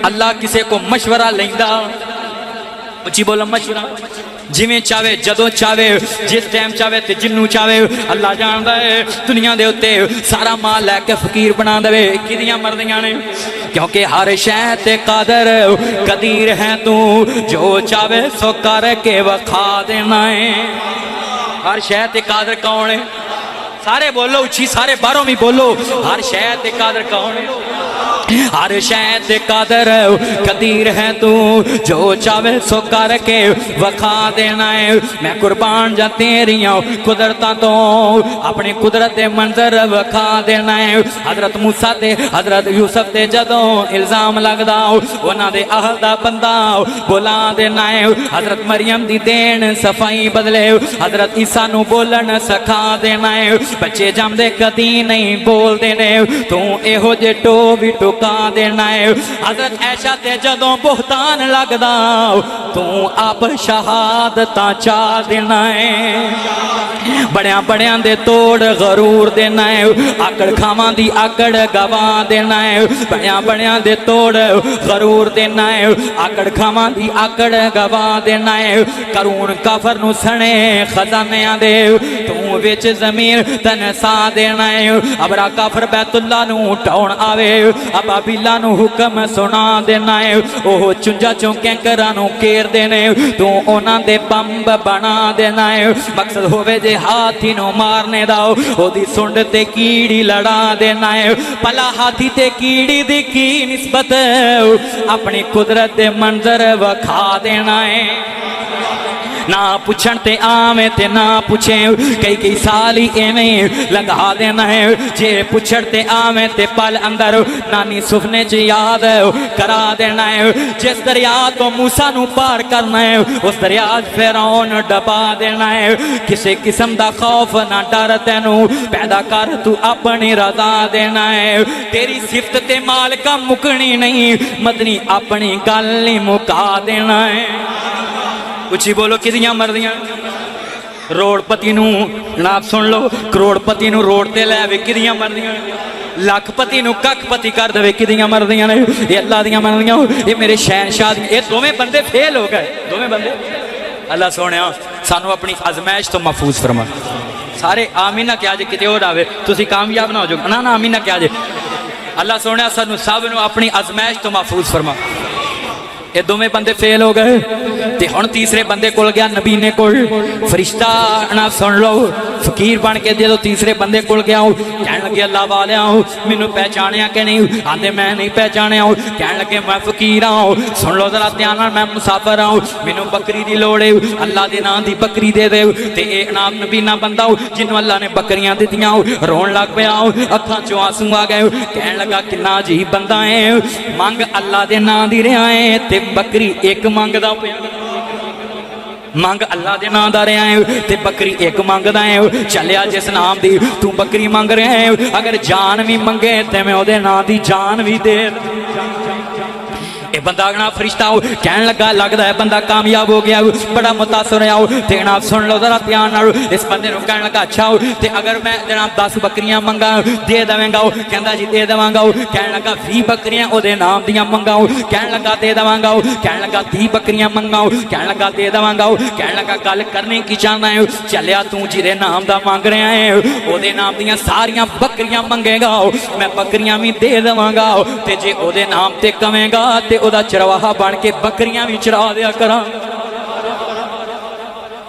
अल्लाह किसे को मशवरा लेंदा उची बोलो मशवरा जिवें चाहे जदों चाहे जिस टाइम चाहे ते जिन्नू चाहे अल्लाह जानदा है दुनिया दे उत्ते सारा माल लैके फकीर बना देवे किदियां मर्जियां ने। क्योंकि हर शै ते कादर कदीर है तू जो चाहे सो करके वखा देना है। हर शह ते कादर कौन है सारे बोलो उची सारे बाहरों भी बोलो हर शह ते कादर कौन है। हर शह ते कादर कदीर है तू जो चाहे सो करके वखा देना है। मैं कुर्बान जा तेरियां कुदरतां तो अपनी कुदरत दे मंजर वखा देना है। हजरत मूसा ते हजरत यूसुफ ते जदों इल्जाम लगदा उन्हां दे अहल दा बंदा बुला देना है। हजरत मरियम दी देन सफाई बदले हजरत ईसा नू बोलन सिखा देना है। बच्चे जमदे कदी नहीं बोलदे ने तू एहो जे टो भी टुका देना है। हजरत ऐशा ते जदों बुहतान लगदा तू आप शहादत चा देना है। बड़िया बड़िया दे तोड़ गरूर देना है आकड़ खावां दी आकड़ गवा देना है। बड़िया बड़िया दे तोड़ गरूर देना है आकड़ खावां दी आकड़ गवा देना है। करून काफर नू सने खजानियां दे तू विच जमीन तनसा देना है। अबरा काफर बैतुल्ला नू ढाउण आवे अबाबिला नू हुक्म सुना देना है। ओह चुंजा चों कैंकरां नू घेर देने तू उन्हां दे बंब बना देना है। मकसद होवे जे हाथी नू मारने दा ओदी सुंड ते कीड़ी लड़ा देना है। भला हाथी ते कीड़ी दी की निस्बत अपनी कुदरत दे मंजर वखा देना है। ना पुछण ते आवे ते ना पुछे कई कई साल ही एवें लगा देना है। जे पुछण ते आवे ते पल अंदर नानी सुफने च याद करा देना है। जिस दरिया तो मूसा नू पार करना है उस दरिया फिरौन डबा देना है। किसी किस्म दा खौफ ना डर तेनू पैदा कर तू अपनी रजा देना है। तेरी सिफत ते मालका मुकनी नहीं मदनी अपनी गल ही मुका देना है। उची बोलो किदियां मर्जियां रोड़पति नू नाप सुन लो करोड़पति नू रोड ते लै वे किदियां मर्जियां लखपति नू कखपति कर देवे किदियां मर्जियां ने। ये अल्लाह दियां मर्जियां ये मेरे शहनशाह ये दोवें बंदे फेल हो गए दोवें बंदे। अल्लाह सोहणिया सानू अपनी आजमाइश तो महफूज फरमा। सारे आमीन ना क्या जे किते होर आवे तुसी कामयाब ना हो जाओ ना ना आमीन ना क्या जे। अल्लाह सोहणिया सानू सब नू अपनी आजमाइश तो महफूज फरमा। ये दोवें बंदे फेल हो गए ते हुण तीसरे बंदे कोल गया नबीने कोल फरिश्ता ना सुन लो फकीर बन के जो तीसरे बंदे कोल गया कहन लगे अल्लाह वालिया मैनू पहचानिया कि नहीं आंदे मैं नहीं पहचानिया कहन लगे मैं फकीर हाँ सुन लो जरा ध्यान मैं मुसाफर हाँ मैनू बकरी की लोड़ है अल्लाह के नाम की बकरी दे दे ते नाम नबीना बंदा जिन्हों अल्लाह ने बकरियां दित्तियां रोन लग पाया अखां चों आंसू आ गए कहन लगा कितना अजीब बंदा है मंग अल्लाह के नाम की रहा है ते बकरी एक मंगदा पिया मंग अल्लाह के नाम का रहा है ते बकरी एक मंगदा है चलिया जिस नाम की तू बकरी मंग रहा है अगर जान भी मंगे ते मैं ओदे नाम की जान भी दे। ये बंदा ना फरिश्ता हो कहन लगा लगता है बंदा कामयाब हो गया, बड़ा मुतासर होया हो। ते जनाब सुन लो जरा ध्यान नाल, इस बंदे नूं कहन लगा अच्छा हो ते अगर मैं जनाब 10 बकरियां मंगा दे देवेंगा हो, कहंदा जी दे देवांगा हो। कहन लगा 20 बकरियां ओदे नाम दियां मंगा हो, कहन लगा दे देवांगा हो। कहन लगा 30 बकरियां मंगा हो, कहन लगा दे देवांगा हो। कहन लगा गल करनी की चाहना है, चलिया तू जिहदे नाम दा मंग रहा है ओदे नाम दियां सारियां बकरियां मंगेगा हो, मैं बकरियां भी दे देवांगा हो। ते जे ओदे नाम ते कवेंगा ते ओदा चरवाहा बन के बकरियां भी चरा दिया करा।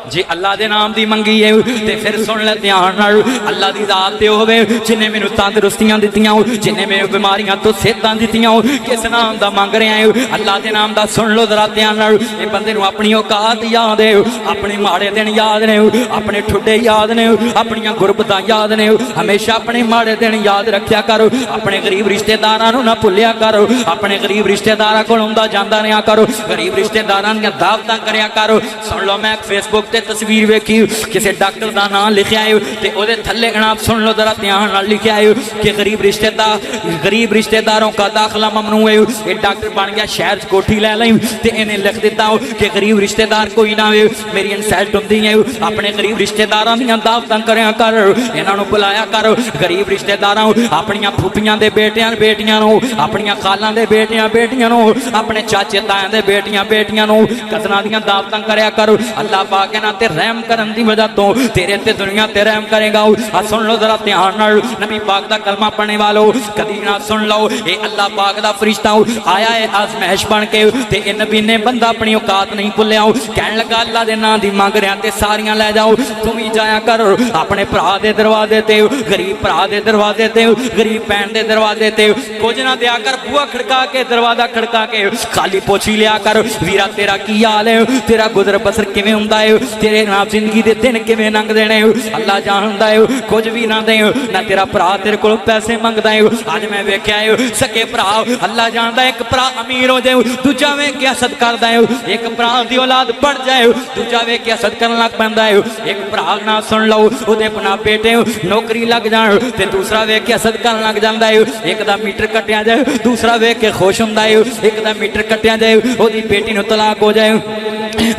जे अल्लाह दे नाम दी मंगी है ते फिर सुन ले ध्यान नाल, अल्लाह दी जात ते होवे जिन्ने मैनू तंदुरुस्तियां दित्तियां हो, जिन्ने मैनू बीमारियां तो सेहतां दित्तियां हो, किस नाम दा मंग रहा है अल्लाह दे नाम दा। सुन लो जरा ध्यान नाल, ये बंदे नू अपनी औकात याद है, अपने माड़े दिन याद ने, अपने ठुड्डे याद ने, अपनियां गुरबतां याद ने। हमेशा अपने माड़े दिन याद रखिया करो, अपने गरीब रिश्तेदारां नू ना भुल्लिया करो, अपने गरीब रिश्तेदारां कोल आउंदा जांदा रहा करो, गरीब रिश्तेदारां दी दावतां करया करो। सुन लो मैं फेसबुक तस्वीर वेखी, किसी डॉक्टर का नाम लिखा है ते ओदे थल्ले जनाब सुन लो जरा ध्यान नाल लिखा है कि गरीब रिश्तेदारों का दाखिला ममनू है। ये डॉक्टर बन गया शहर कोठी ले ली ते इन्हें लिख दिता हो कि गरीब रिश्तेदार कोई ना हो, मेरी इंसल्ट होंदी है। अपने गरीब रिश्तेदारां दियां दावतां करया कर, इन्हां नूं बुलाया कर। गरीब रिश्तेदारां अपनियां फूफियां दे बेटियां नूं, अपनियां खालां दे बेटियां नूं, अपने चाचे तायां दे बेटियां नूं, कज़नां दियां दावतां करया कर। अल्लाह पाक ना ते रहम करन दी वजह तो तेरे ते दुनिया ते रहम करेगा। आ सुन लो जरा ध्यान नाल, नबी पाक दा कलमा पढ़ने वालों कदी ना सुन लो, ये अल्लाह पाक दा फरिश्ता आया है आजमैश बन के ते ए नबी ने बंदा अपनी औकात नहीं भुल्लिया। कहन लगा अल्लाह दे नाम दी मंग रहा ते सारियां ले जाओ, तू भी जाया कर अपने भरा दे दरवाजे ते, गरीब भरा दे दरवाजे ते, गरीब भैन दे दरवाजे ते कुछ ना दिया कर, बुआ खड़का के दरवाजा खड़का के खाली पोछी लिया कर, वीरा तेरा की हाल है, तेरा गुजर बसर किवें हुंदा है, तेरे नाम जिंदगी दे दिन किवें लंघदे ने अल्लाह जानदा है। कुछ भी ना दे ना तेरा भरा तेरे कोल पैसे मंगदा है। अज मैं वेख्या है सके भरा अल्लाह जानदा, एक भरा अमीर हो जाए दूजा वेख के हसद करदा है, एक भरा दी औलाद बढ़ जाए दूजा वेख के हसद करन लग पैंदा है। एक भरा ना सुन लो ओदे अपना बेटे नौकरी लग जाए ते दूसरा वेख के हसद करन लग जांदा है। एक दा मीटर कटिया जाए दूसरा वेख के खुश हुंदा है, एक दा मीटर कटिया जाए ओदी बेटी नूं तलाक हो जाए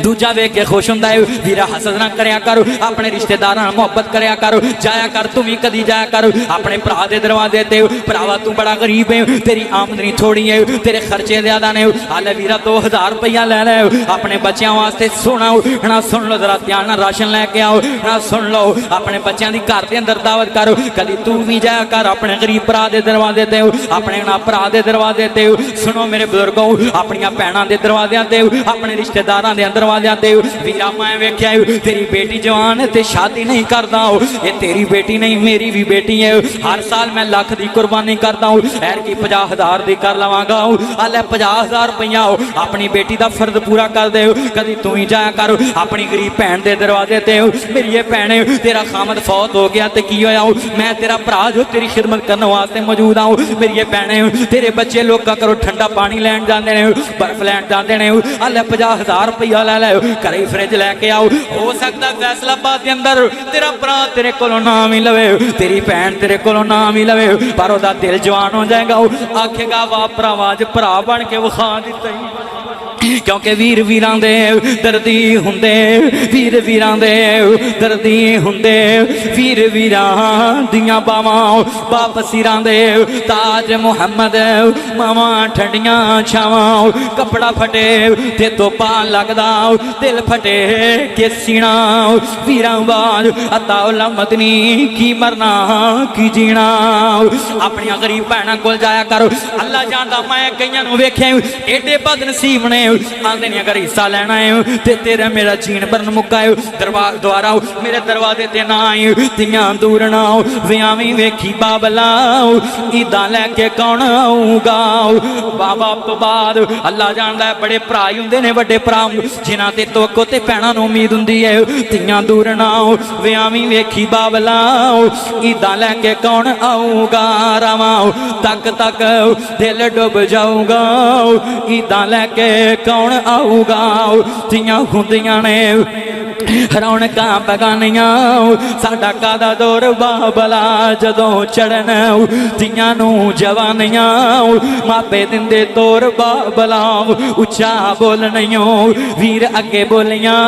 दूजा वेख के खुश हुंदा है। वीरा हसद ना करया करो, अपने रिश्तेदारां नाल मोहब्बत करया करो, जाया कर तू भी कदी जाया कर अपने भरा दे दरवाजे ते। भरावा तू बड़ा गरीब है, तेरी आमदनी थोड़ी है, तेरे खर्चे ज्यादा ने, हाले वीरा 2000 रुपया ले ले अपने बच्चों वास्ते सोना ना। सुन लो जरा ध्यान नाल, राशन लैके आओ ना। सुन लो अपने बच्चों की घर के अंदर दावत करो, कदी तू भी जाया कर अपने गरीब भरा दे दरवाजे ते, अपने ना भरा दे दरवाजे ते। सुनो मेरे बुजुर्गों, अपनियां भैणां दे दरवाज़ियां ते, अपने रिश्तेदारां दे दरवाज़ियां ते वीरा मैं वेख्या तेरी बेटी जवान ते शादी नहीं करदा हो, ये तेरी बेटी नहीं मेरी भी बेटी है। हर साल मैं लाख की कुर्बानी करता हूँ, एर की 50,000 की कर लवांगा। हाले 50,000 रुपया अपनी बेटी का फर्ज पूरा कर दे। कदी तू ही जाया कर अपनी गरीब भैन के दरवाजे ते, मेरी ये भैन तेरा खामद फौत हो गया तो की होया, मैं तेरा भरा जो तेरी खिदमत करने वास्ते मौजूद आऊँ। मेरी ये भैन तेरे बच्चे लोग करो ठंडा पानी लैन जाते हैं, बर्फ लैन जाते हैं, हाले 50,000 रुपया ले लो, घरे फ्रिज लैके आओ। हो सकता फैसलाबाद के अंदर तेरा भरा तेरे को नाम ही लवे, तेरी भैन तेरे को नाम ही लवे, पर ओदा दिल जवान हो जाएगा, आखेगा वाह भरावा ज भरा बन के विखा दिता ही। क्योंकि वीर वीरां दे दर्दी हुंदे, वीर वीरां दे दर्दी हुंदे, वीर वीरां दियां बावां बाप सिरां दे ताज मुहम्मद, मावां ठंडियां छावां, कपड़ा फटे ते तोपा लगदा, दिल फटे के सीना, वीरां बाज अता मदनी की मरना की जीना। अपनी गरीब भैणां कोल जाया करो, अल्लाह जानदा मैं कईयां नूं वेख्या एडे बदनसीब ने आंदे ने अगर हिस्सा लेना है ते तेरा मेरा जीन बरन मुक्का है, दरबार द्वारा मेरे दरवाजे ते ना आई, तियां दूर ना व्यावी वेखी बाबला, ईदा लैके कौन आऊगा। बाबा तो बाद अल्लाह जानदा है बड़े भरा ही हुंदे ने, वड्डे भरा जिन्हां ते तवक्को ते भैणां नूं उम्मीद हुंदी है, तियां दूर ना व्यावी वेखी बाबला, ईदा लैके कौन आऊगा। रावा तक तक दिल डुब जाऊगा, ईदा लैके कौन आऊगा। तियां हुंदियां ने रौनकां बगानियां साडा कादा दौर बाबला जदों चढ़न तियां नूं जवानियां मापे दिंदे तोर बाबला उच्चा बोलनियो वीर अगे बोलियां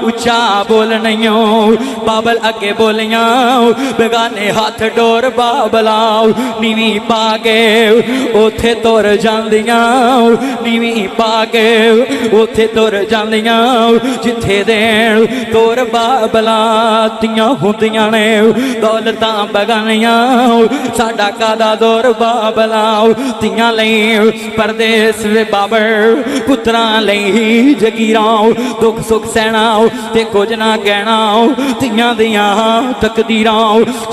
उच्चा बोलनियो बाबल अगे बोलियां बेगाने हाथ डोर बाबला नीवी पा के उथे तुर जांदियां नीवी पा के उथे तुर जांदियां जिथे देण तोर बाबला तियां हुंदियां ने दौलतां बगानियां साडा कादा दौर बाबला तियां लई परदेस वे बाबर पुत्रां लई जगीरां दुख सुख सहना ते कुछ ना कहना तियां दियां तकदीरां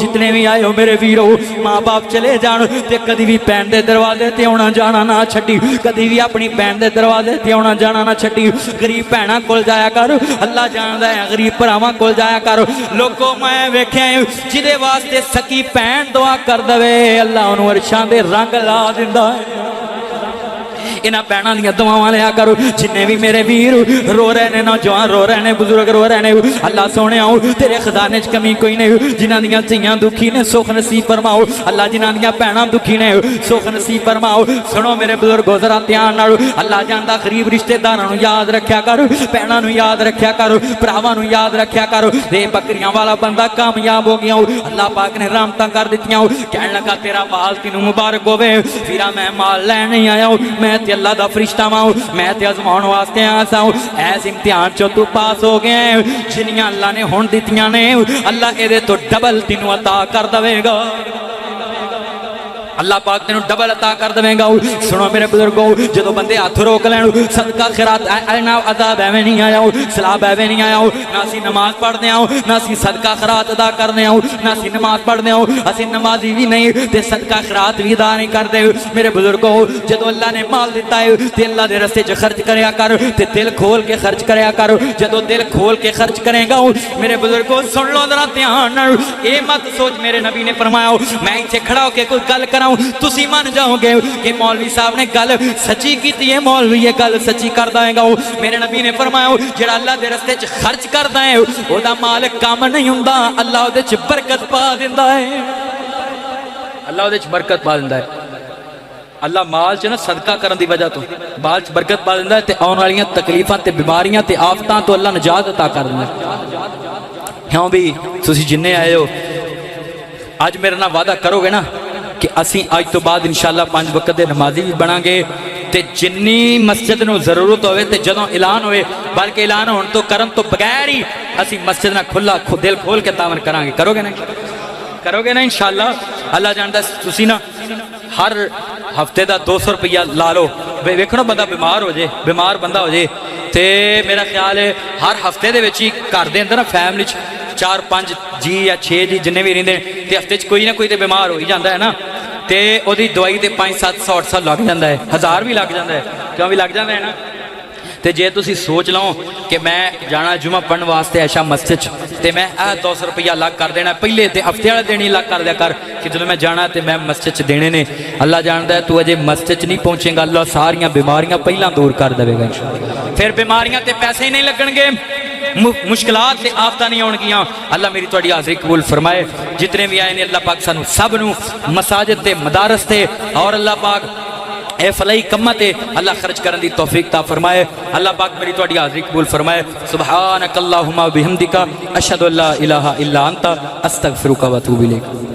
जितने भी आयो मेरे वीरो माँ बाप चले जान ते कदी भी भैन दे दरवाजे ते आना जाना ना छड्डी कदी भी अपनी भैन दे दरवाजे ते आना जाना ना छड्डी गरीब भैणां कोल जाया कर अल्लाह जानदा है गरीब भरावां कोल जाया कर लोगों मैं वेख्या जिदे वास्ते सकी भैन दुआ कर दवे अल्लाह उन्होंने अरशां दे रंग ला दिंदा है इन्हां भैणां दियां दुआवां लिया करो जिन्ने भी मेरे वीर रो रहे ने नौजवान रो रहे ने बुजुर्ग रो रहे ने अल्लाह सोने आओ तेरे खजाने च कमी कोई नहीं जिन्हां दियां धीआं दुखी ने सुख नसीब फरमाओ अल्लाह जिन्हां दियां भैणां दुखी ने सुख नसीब फरमाओ सुनो मेरे बुजुर्गो जरा ध्यान नाल अल्लाह जानदा गरीब रिश्तेदारां नूं याद रखिया कर भैणां नूं याद रखिया कर भरावां नूं याद रखिया कर ते बकरियां वाला बंदा कामयाब हो गया अल्लाह पाक ने रहमतां कर दित्तियां कहण लगा तेरा माल तैनूं मुबारक होवे फिरा मैं माल लैण नहीं आया मैं ते अल्लाह दा फरिश्ता वां मैं ते आजमाउण वास्ते आया सां ऐस इम्तिहान चो तू पास हो गया जिन्नियां अल्लाह ने हुण दित्तियां ने अल्लाह इहदे तो डबल तैनूं अता कर देवेगा अल्लाह पाक तेनू डबल अता कर देवेगा सुनो मेरे बुजुर्गो जो बंदे हाथ रोक लैन सदका खैरात ना अदाब एवं नहीं आया सलाब एवं नहीं आया ना असी नमाज पढ़ते आओ ना असी सदका खैरात अदा करने आओ ना असी नमाज पढ़ते आओ असी नमाजी भी नहीं ते सदका खैरात भी अदा नहीं करते मेरे बुजुर्गो जो अल्लाह ने माल दिता है ते अल्लाह के रस्ते च खर्च करया कर ते दिल खोल के खर्च करया कर जो दिल खोल के खर्च करेगा मेरे बुजुर्गो सुन लो जरा ध्यान ये मत सोच मेरे नबी ने फरमाया मैं इत्थे खड़ा होकर कोई गल करा तुसी मान जाओगे कि मौलवी साहब ने गल सच्ची की है मौलवी ये गल सच्ची करदा है मेरे नबी ने फरमाया जेड़ा अल्लाह दे रस्ते च खर्च करदा है ओदा माल कम नहीं हुंदा अल्लाह ओदे च बरकत पा दिंदा है अल्लाह ओदे च बरकत पा दिंदा है अल्लाह माल च ना सदका करन दी वजह तो माल च बरकत पा दिंदा है ते आउण वालियां तकलीफां ते बीमारियां ते आफतां तो अल्लाह निजात अता कर दिंदा है क्यों भी तुसी जिन्ने आए हो अज मेरे नाल वादा करोगे ना कि असी अज तो बाद इंशाअल्लाह 5 वक्त के नमाजी भी बनांगे ते जिन्नी मस्जिद नूं जरूरत होवे ते जदों ऐलान होवे बल्कि ऐलान होने तो करन तो बगैर ही असी मस्जिद ना खुला दिल खोल के तावन करांगे करोगे ना इंशाअल्लाह अल्लाह जानदा तुसी ना हर हफ्ते का 200 रुपया ला लो वेखो बंदा बीमार बंदा हो जाए तो मेरा ख्याल है हर हफ्ते दे विच ही घर दे अंदर ना फैमिली 4-5 जी या 6 जी जिन्ने भी रहिंदे ते हफ्ते च कोई ना कोई तो बीमार हो ही जाता है ना तो ओदी दवाई ते 500-700 लग जाता है 1000 भी लग जाता है क्यों भी लग जाता है ना तो जे तुसी सोच लो कि मैं जाना जुमा पढ़न वास्ते ऐशा मस्जिद तो मैं 200 रुपया अलग कर देना पहले तो हफ्ते वाले दिन ही अलग कर दिया कर कि जो मैं जाना तो मैं मस्जिद देने ने अल्लाह जानता है तू अजे मस्जिद नहीं पहुँचेगा अल्लाह सारियां बीमारियां पहला दूर कर देगा फिर बीमारियां तो पैसे ही नहीं लगणगे मुश्किलात ते आफतां नहीं आउणगियां अल्लाह मेरी तुहाडी हाज़री कबूल फरमाए जितने भी आए ने अल्लाह पाक सानू सब नू मसाजिद ते मदारस ते और अल्लाह पाक ए फलाई कम्मा ते अल्लाह खर्च करने की तौफीक ता फरमाए अल्लाह पाक मेरी तुहाडी हाज़री कबूल फरमाए सुबहानक अल्लाहुम्मा बिहम्दिका अशहदु अल्ला इलाहा इल्ला अंता अस्तगफिरुका व अतूबु इलैक।